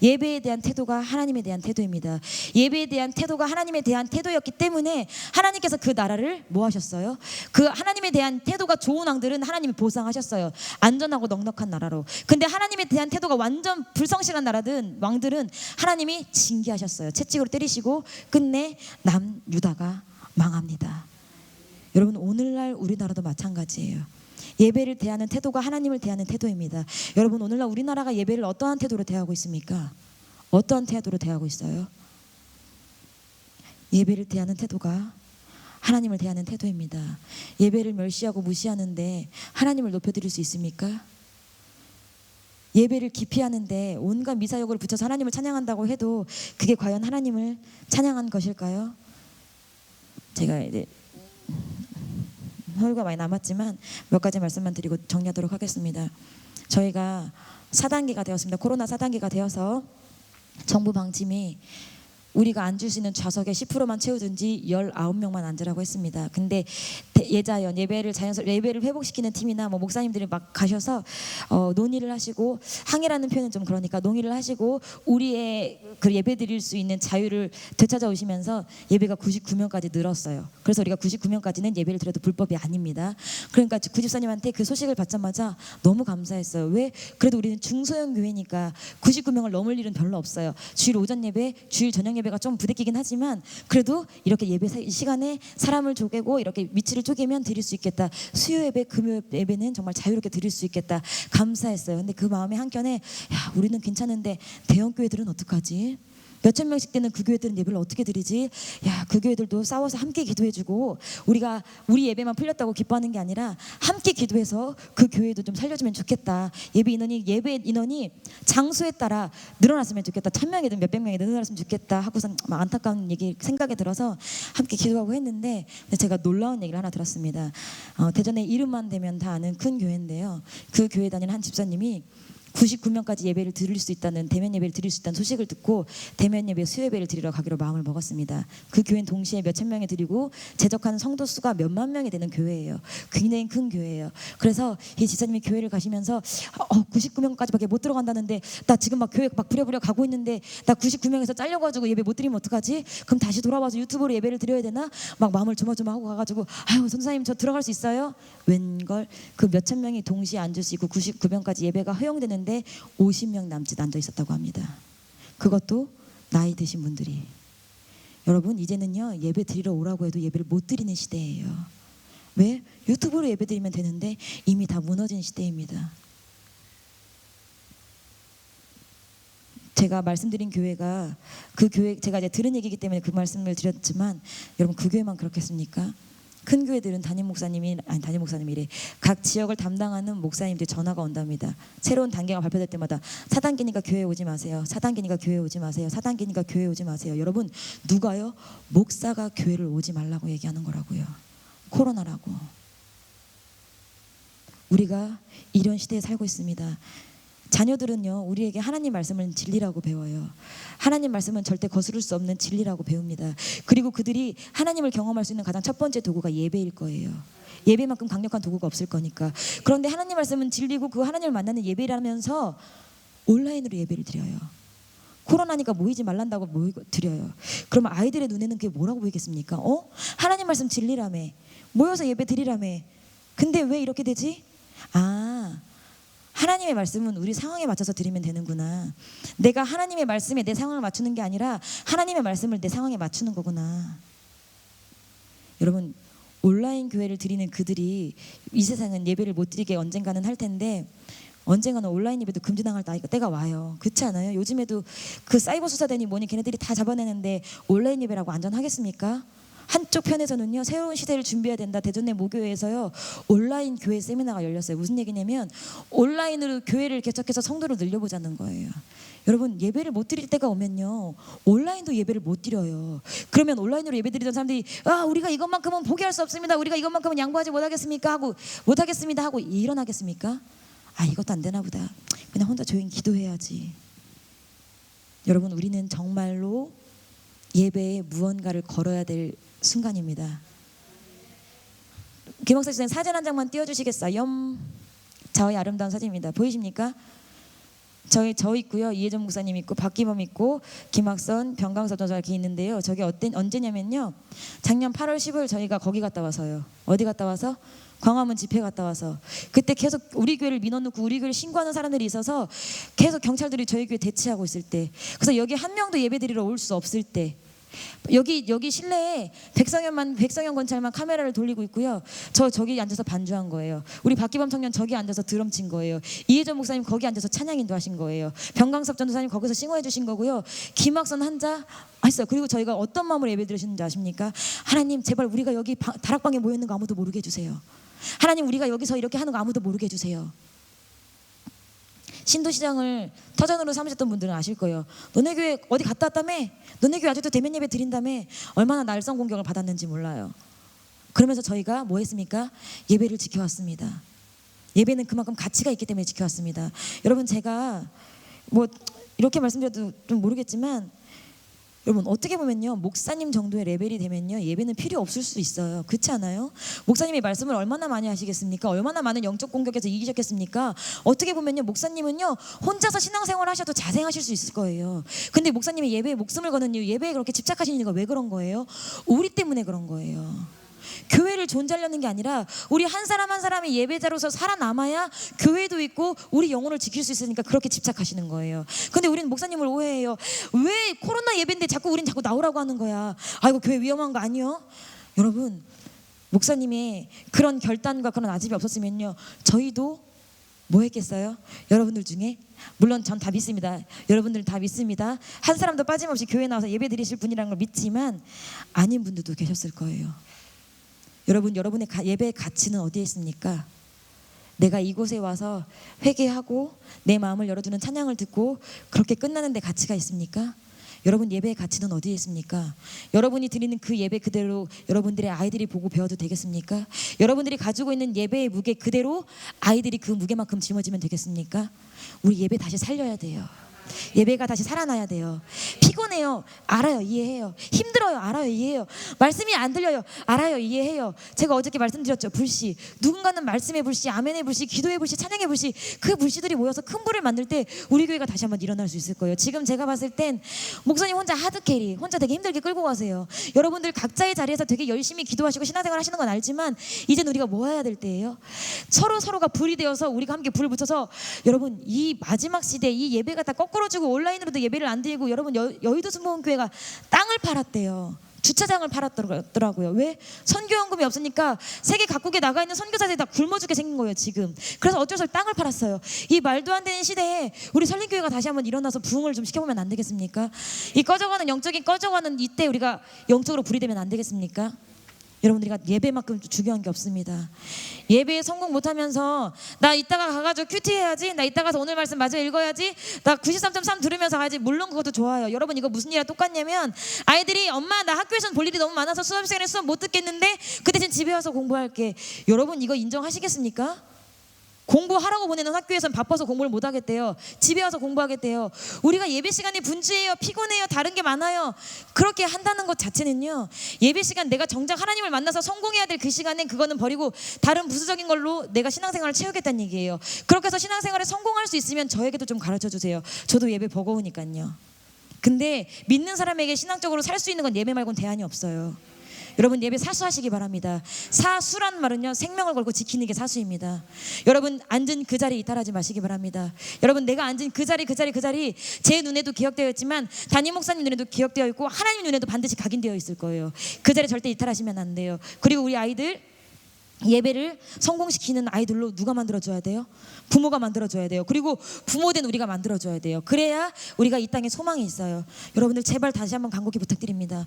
예배에 대한 태도가 하나님에 대한 태도입니다. 예배에 대한 태도가 하나님에 대한 태도였기 때문에 하나님께서 그 나라를 뭐 하셨어요? 그 하나님에 대한 태도가 좋은 왕들은 하나님이 보상하셨어요. 안전하고 넉넉한 나라로. 근데 하나님에 대한 태도가 완전 불성실한 왕들은 하나님이 징계하셨어요. 채찍으로 때리시고 끝내 남유다가 망합니다. 여러분, 오늘날 우리나라도 마찬가지예요. 예배를 대하는 태도가 하나님을 대하는 태도입니다. 여러분, 오늘날 우리나라가 예배를 어떠한 태도로 대하고 있습니까? 어떠한 태도로 대하고 있어요? 예배를 대하는 태도가 하나님을 대하는 태도입니다. 예배를 멸시하고 무시하는데 하나님을 높여드릴 수 있습니까? 예배를 기피하는데 온갖 미사역을 붙여서 하나님을 찬양한다고 해도 그게 과연 하나님을 찬양한 것일까요? 제가 이제 허유가 많이 남았지만 몇 가지 말씀만 드리고 정리하도록 하겠습니다. 저희가 4단계가 되었습니다. 코로나 4단계가 되어서 정부 방침이 우리가 앉을 수 있는 좌석의 10%만 채우든지 19명만 앉으라고 했습니다. 근데 예자연 예배를 회복시키는 팀이나 뭐 목사님들이 막 가셔서 논의를 하시고, 항의라는 표현은 좀 그러니까 논의를 하시고 우리의 그 예배 드릴 수 있는 자유를 되찾아오시면서 예배가 99명까지 늘었어요. 그래서 우리가 99명까지는 예배를 드려도 불법이 아닙니다. 그러니까 구집사님한테 그 소식을 받자마자 너무 감사했어요. 왜? 그래도 우리는 중소형 교회니까 99명을 넘을 일은 별로 없어요. 주일 오전 예배, 주일 저녁 예배가 좀 부대끼긴 하지만 그래도 이렇게 예배 시간에 사람을 쪼개고 이렇게 위치를 쪼개면 드릴 수 있겠다. 수요 예배, 금요 예배는 정말 자유롭게 드릴 수 있겠다. 감사했어요. 근데 그 마음의 한켠에, 야, 우리는 괜찮은데 대형 교회들은 어떡하지? 몇천 명씩 되는 그 교회들은 예배를 어떻게 드리지? 야, 그 교회들도 싸워서 함께 기도해주고 우리가 우리 예배만 풀렸다고 기뻐하는 게 아니라 함께 기도해서 그 교회도 좀 살려주면 좋겠다. 예배 인원이 장소에 따라 늘어났으면 좋겠다. 1000명이든 몇백 명이 늘어났으면 좋겠다 하고선 막 안타까운 생각이 들어서 함께 기도하고 했는데, 제가 놀라운 얘기를 하나 들었습니다. 대전에 이름만 대면 다 아는 큰 교회인데요. 그 교회 다니는 한 집사님이 99명까지 예배를 드릴 수 있다는, 대면 예배를 드릴 수 있다는 소식을 듣고 대면 예배, 수요 예배를 드리러 가기로 마음을 먹었습니다. 그 교회는 동시에 몇천 명이 드리고 제적하는 성도 수가 몇만 명이 되는 교회예요. 굉장히 큰 교회예요. 그래서 이 지사님이 교회를 가시면서 99명까지밖에 못 들어간다는데 나 지금 막 교회 막 부랴부랴 가고 있는데 나 99명에서 잘려가지고 예배 못 드리면 어떡하지? 그럼 다시 돌아와서 유튜브로 예배를 드려야 되나? 막 마음을 조마조마하고 가가지고 아유 선사님 저 들어갈 수 있어요? 웬걸 그 몇천 명이 동시에 앉을 수 있고 99명까지 예배가 허용되는데 50명 남짓 앉아 있었다고 합니다. 그것도 나이 드신 분들이. 여러분 이제는요 예배 드리러 오라고 해도 예배를 못 드리는 시대예요. 왜? 유튜브로 예배 드리면 되는데 이미 다 무너진 시대입니다. 제가 말씀드린 교회가 그 교회, 제가 이제 들은 얘기이기 때문에 그 말씀을 드렸지만 여러분 그 교회만 그렇겠습니까? 큰 교회들은 담임 목사님이래. 각 지역을 담당하는 목사님들 전화가 온답니다. 새로운 단계가 발표될 때마다 4단계니까 교회 오지 마세요. 4단계니까 교회 오지 마세요. 4단계니까 교회 오지 마세요. 여러분 누가요? 목사가 교회를 오지 말라고 얘기하는 거라고요. 코로나라고. 우리가 이런 시대에 살고 있습니다. 자녀들은요 우리에게 하나님 말씀은 진리라고 배워요. 하나님 말씀은 절대 거스를 수 없는 진리라고 배웁니다. 그리고 그들이 하나님을 경험할 수 있는 가장 첫 번째 도구가 예배일 거예요. 예배만큼 강력한 도구가 없을 거니까. 그런데 하나님 말씀은 진리고 그 하나님을 만나는 예배라면서 온라인으로 예배를 드려요. 코로나니까 모이지 말란다고 드려요. 그러면 아이들의 눈에는 그게 뭐라고 보이겠습니까? 하나님 말씀 진리라며, 모여서 예배 드리라며. 근데 왜 이렇게 되지? 하나님의 말씀은 우리 상황에 맞춰서 드리면 되는구나. 내가 하나님의 말씀에 내 상황을 맞추는 게 아니라 하나님의 말씀을 내 상황에 맞추는 거구나. 여러분 온라인 교회를 드리는 그들이 이 세상은 예배를 못 드리게 언젠가는 할 텐데 언젠가는 온라인 예배도 금지당할 때가 와요. 그렇지 않아요? 요즘에도 그 사이버 수사대니 뭐니 걔네들이 다 잡아내는데 온라인 예배라고 안전하겠습니까? 한쪽 편에서는요 새로운 시대를 준비해야 된다. 대전내 모교회에서요 온라인 교회 세미나가 열렸어요. 무슨 얘기냐면 온라인으로 교회를 개척해서 성도를 늘려보자는 거예요. 여러분 예배를 못 드릴 때가 오면요 온라인도 예배를 못 드려요. 그러면 온라인으로 예배 드리던 사람들이 우리가 이것만큼은 포기할 수 없습니다. 우리가 이것만큼은 양보하지 못하겠습니까? 하고 못하겠습니다 하고 일어나겠습니까? 이것도 안 되나 보다. 그냥 혼자 조용히 기도해야지. 여러분 우리는 정말로 예배에 무언가를 걸어야 될 순간입니다. 김학사 지사님 사진 한 장만 띄워주시겠어요? 저희 아름다운 사진입니다. 보이십니까? 저 있고요. 이혜정 목사님 있고 박기범 있고 김학선, 병강섭 전사 이렇게 있는데요. 저게 언제냐면요. 작년 8월 15일 저희가 거기 갔다 와서요. 어디 갔다 와서? 광화문 집회 갔다 와서 그때 계속 우리 교회를 민원놓고 우리 교회를 신고하는 사람들이 있어서 계속 경찰들이 저희 교회 대치하고 있을 때, 그래서 여기 한 명도 예배드리러 올 수 없을 때 여기 실내에 백성현 건찰만 카메라를 돌리고 있고요. 저기 앉아서 반주한 거예요. 우리 박기범 청년 저기 앉아서 드럼 친 거예요. 이혜정 목사님 거기 앉아서 찬양 인도하신 거예요. 병강섭 전도사님 거기서 싱어해 주신 거고요. 김학선 한자 했어요. 그리고 저희가 어떤 마음으로 예배 드리셨는지 아십니까? 하나님 제발 우리가 여기 다락방에 모여 있는 거 아무도 모르게 해주세요. 하나님 우리가 여기서 이렇게 하는 거 아무도 모르게 해주세요. 신도시장을 터전으로 삼으셨던 분들은 아실 거예요. 너네 교회 어디 갔다 왔다며? 너네 교회 아직도 대면 예배 드린다며? 얼마나 날성 공격을 받았는지 몰라요. 그러면서 저희가 뭐 했습니까? 예배를 지켜왔습니다. 예배는 그만큼 가치가 있기 때문에 지켜왔습니다. 여러분 제가 뭐 이렇게 말씀드려도 좀 모르겠지만 여러분 어떻게 보면요 목사님 정도의 레벨이 되면요 예배는 필요 없을 수 있어요. 그렇지 않아요? 목사님이 말씀을 얼마나 많이 하시겠습니까? 얼마나 많은 영적 공격에서 이기셨겠습니까? 어떻게 보면요 목사님은요 혼자서 신앙생활 하셔도 자생하실 수 있을 거예요. 근데 목사님이 예배에 목숨을 거는 이유, 예배에 그렇게 집착하시는 이유가 왜 그런 거예요? 우리 때문에 그런 거예요. 교회를 존재하려는 게 아니라 우리 한 사람 한 사람이 예배자로서 살아남아야 교회도 있고 우리 영혼을 지킬 수 있으니까 그렇게 집착하시는 거예요. 근데 우리는 목사님을 오해해요. 왜 코로나 예배인데 우린 자꾸 나오라고 하는 거야. 이거 교회 위험한 거 아니요? 여러분 목사님의 그런 결단과 그런 아집이 없었으면요 저희도 뭐 했겠어요? 여러분들 중에 물론 전 다 믿습니다. 여러분들 다 믿습니다. 한 사람도 빠짐없이 교회 나와서 예배 드리실 분이라는 걸 믿지만 아닌 분들도 계셨을 거예요. 여러분, 여러분의 예배의 가치는 어디에 있습니까? 내가 이곳에 와서 회개하고 내 마음을 열어두는 찬양을 듣고 그렇게 끝나는 데 가치가 있습니까? 여러분 예배의 가치는 어디에 있습니까? 여러분이 드리는 그 예배 그대로 여러분들의 아이들이 보고 배워도 되겠습니까? 여러분들이 가지고 있는 예배의 무게 그대로 아이들이 그 무게만큼 짊어지면 되겠습니까? 우리 예배 다시 살려야 돼요. 예배가 다시 살아나야 돼요. 피곤해요. 알아요. 이해해요. 힘들어요. 알아요. 이해해요. 말씀이 안 들려요. 알아요. 이해해요. 제가 어저께 말씀드렸죠. 불씨. 누군가는 말씀의 불씨, 아멘의 불씨, 기도의 불씨, 찬양의 불씨, 그 불씨들이 모여서 큰 불을 만들 때 우리 교회가 다시 한번 일어날 수 있을 거예요. 지금 제가 봤을 땐 목사님 혼자 하드캐리, 혼자 되게 힘들게 끌고 가세요. 여러분들 각자의 자리에서 되게 열심히 기도하시고 신앙생활 하시는 건 알지만 이제는 우리가 모아야 될 때예요. 서로가 불이 되어서 우리가 함께 불을 붙여서 여러분 이 마지막 시대 이 예배가 다 거꾸로지고 온라인으로도 예배를 안 드리고 여러분 여의도 순복음교회가 땅을 팔았대요. 주차장을 팔았더라고요. 왜? 선교연금이 없으니까 세계 각국에 나가 있는 선교사들이 다 굶어 죽게 생긴 거예요 지금. 그래서 어쩔 수 없이 땅을 팔았어요. 이 말도 안 되는 시대에 우리 설린교회가 다시 한번 일어나서 부흥을 좀 시켜보면 안 되겠습니까? 이 꺼져가는 이때 우리가 영적으로 불이 되면 안 되겠습니까? 여러분들이 예배만큼 중요한 게 없습니다. 예배에 성공 못하면서 나 이따가 가가지고 큐티 해야지, 나 이따가 가서 오늘 말씀 마저 읽어야지, 나 93.3 들으면서 가야지. 물론 그것도 좋아요. 여러분 이거 무슨 일이랑 똑같냐면 아이들이 엄마 나 학교에서는 볼 일이 너무 많아서 수업 시간에 수업 못 듣겠는데 그 대신 집에 와서 공부할게. 여러분 이거 인정하시겠습니까? 공부하라고 보내는 학교에서는 바빠서 공부를 못 하겠대요. 집에 와서 공부하겠대요. 우리가 예배 시간이 분주해요. 피곤해요. 다른 게 많아요. 그렇게 한다는 것 자체는요. 예배 시간 내가 정작 하나님을 만나서 성공해야 될 그 시간엔 그거는 버리고 다른 부수적인 걸로 내가 신앙생활을 채우겠다는 얘기예요. 그렇게 해서 신앙생활에 성공할 수 있으면 저에게도 좀 가르쳐 주세요. 저도 예배 버거우니까요. 근데 믿는 사람에게 신앙적으로 살 수 있는 건 예배 말고는 대안이 없어요. 여러분 예배 사수하시기 바랍니다. 사수란 말은요 생명을 걸고 지키는 게 사수입니다. 여러분 앉은 그 자리에 이탈하지 마시기 바랍니다. 여러분 내가 앉은 그 자리 제 눈에도 기억되어 있지만 담임 목사님 눈에도 기억되어 있고 하나님 눈에도 반드시 각인되어 있을 거예요. 그 자리 절대 이탈하시면 안 돼요. 그리고 우리 아이들 예배를 성공시키는 아이들로 누가 만들어줘야 돼요? 부모가 만들어줘야 돼요. 그리고 부모된 우리가 만들어줘야 돼요. 그래야 우리가 이 땅에 소망이 있어요. 여러분들 제발 다시 한번 간곡히 부탁드립니다.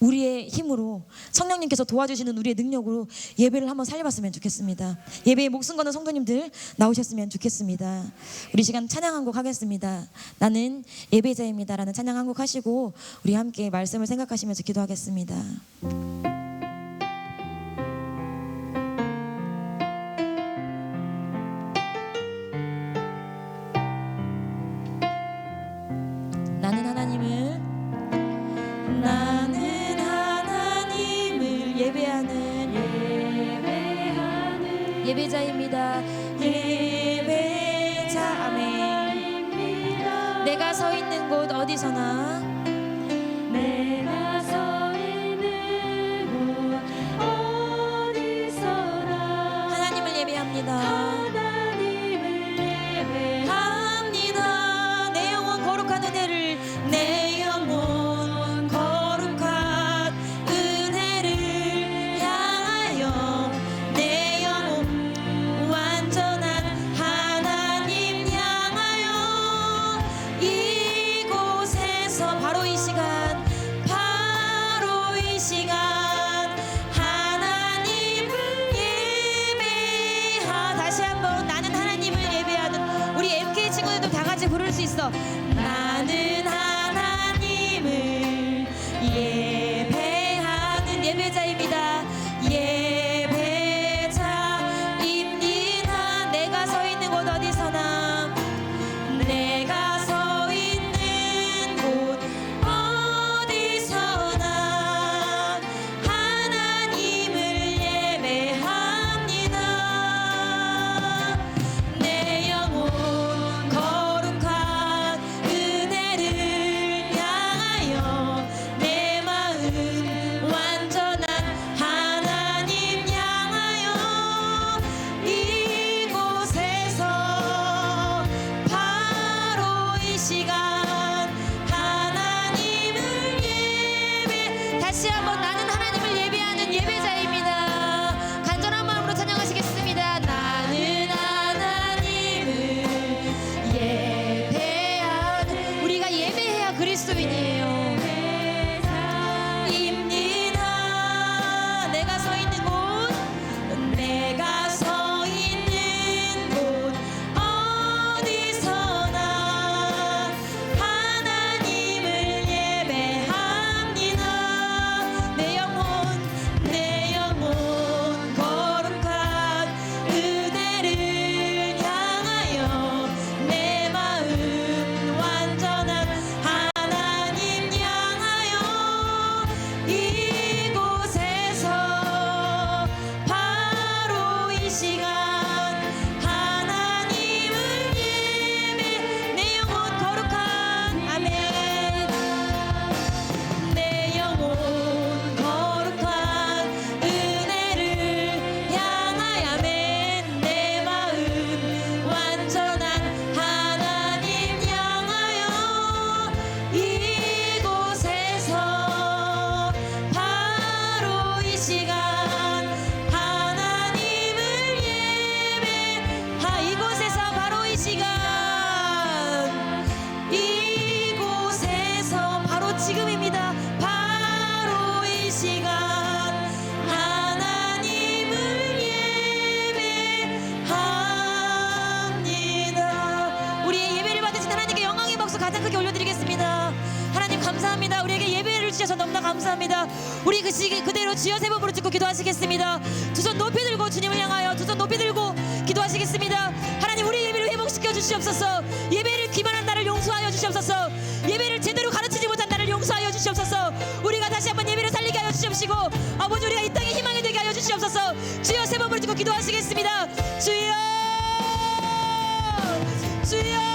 우리의 힘으로 성령님께서 도와주시는 우리의 능력으로 예배를 한번 살려봤으면 좋겠습니다. 예배에 목숨 거는 성도님들 나오셨으면 좋겠습니다. 우리 시간 찬양 한 곡 하겠습니다. 나는 예배자입니다 라는 찬양 한 곡 하시고 우리 함께 말씀을 생각하시면서 기도하겠습니다. 나는 하나님을 예배하는 예배자입니다. 예배자. 아멘. 내가 서 있는 곳 어디서나 하나님을 예배합니다. 내 영혼 거룩한 은혜를 내 영혼 거룩한 은혜를 향하여 내 영혼 완전한 하나님 향하여 이곳에서 바로 이 시간 하나님을 예배하. 다시 한번 나는 하나님을 예배하는 우리 MK 친구들도 다 같이 부를 수 있어. 나는 하나님을 예배하는 예배자입니다. 예배자입니다. 내가 서 있는 곳 어디서나 내가 서 있는 곳 어디서나 하나님을 예배합니다. 내 영혼 거룩한 은혜를 가장 크게 올려드리겠습니다. 하나님 감사합니다. 우리에게 예배를 주셔서 너무나 감사합니다. 우리 그 시기 그대로 주여 세 번으로 듣고 기도하시겠습니다. 두 손 높이 들고 주님을 향하여 두 손 높이 들고 기도하시겠습니다. 하나님 우리 예배를 회복시켜 주시옵소서. 예배를 기만한 나를 용서하여 주시옵소서. 예배를 제대로 가르치지 못한 나를 용서하여 주시옵소서. 우리가 다시 한번 예배를 살리게 하여 주시옵시고 아버지 우리가 이 땅에 희망이 되게 하여 주시옵소서. 주여 세 번으로 듣고 기도하시겠습니다. 주여 주여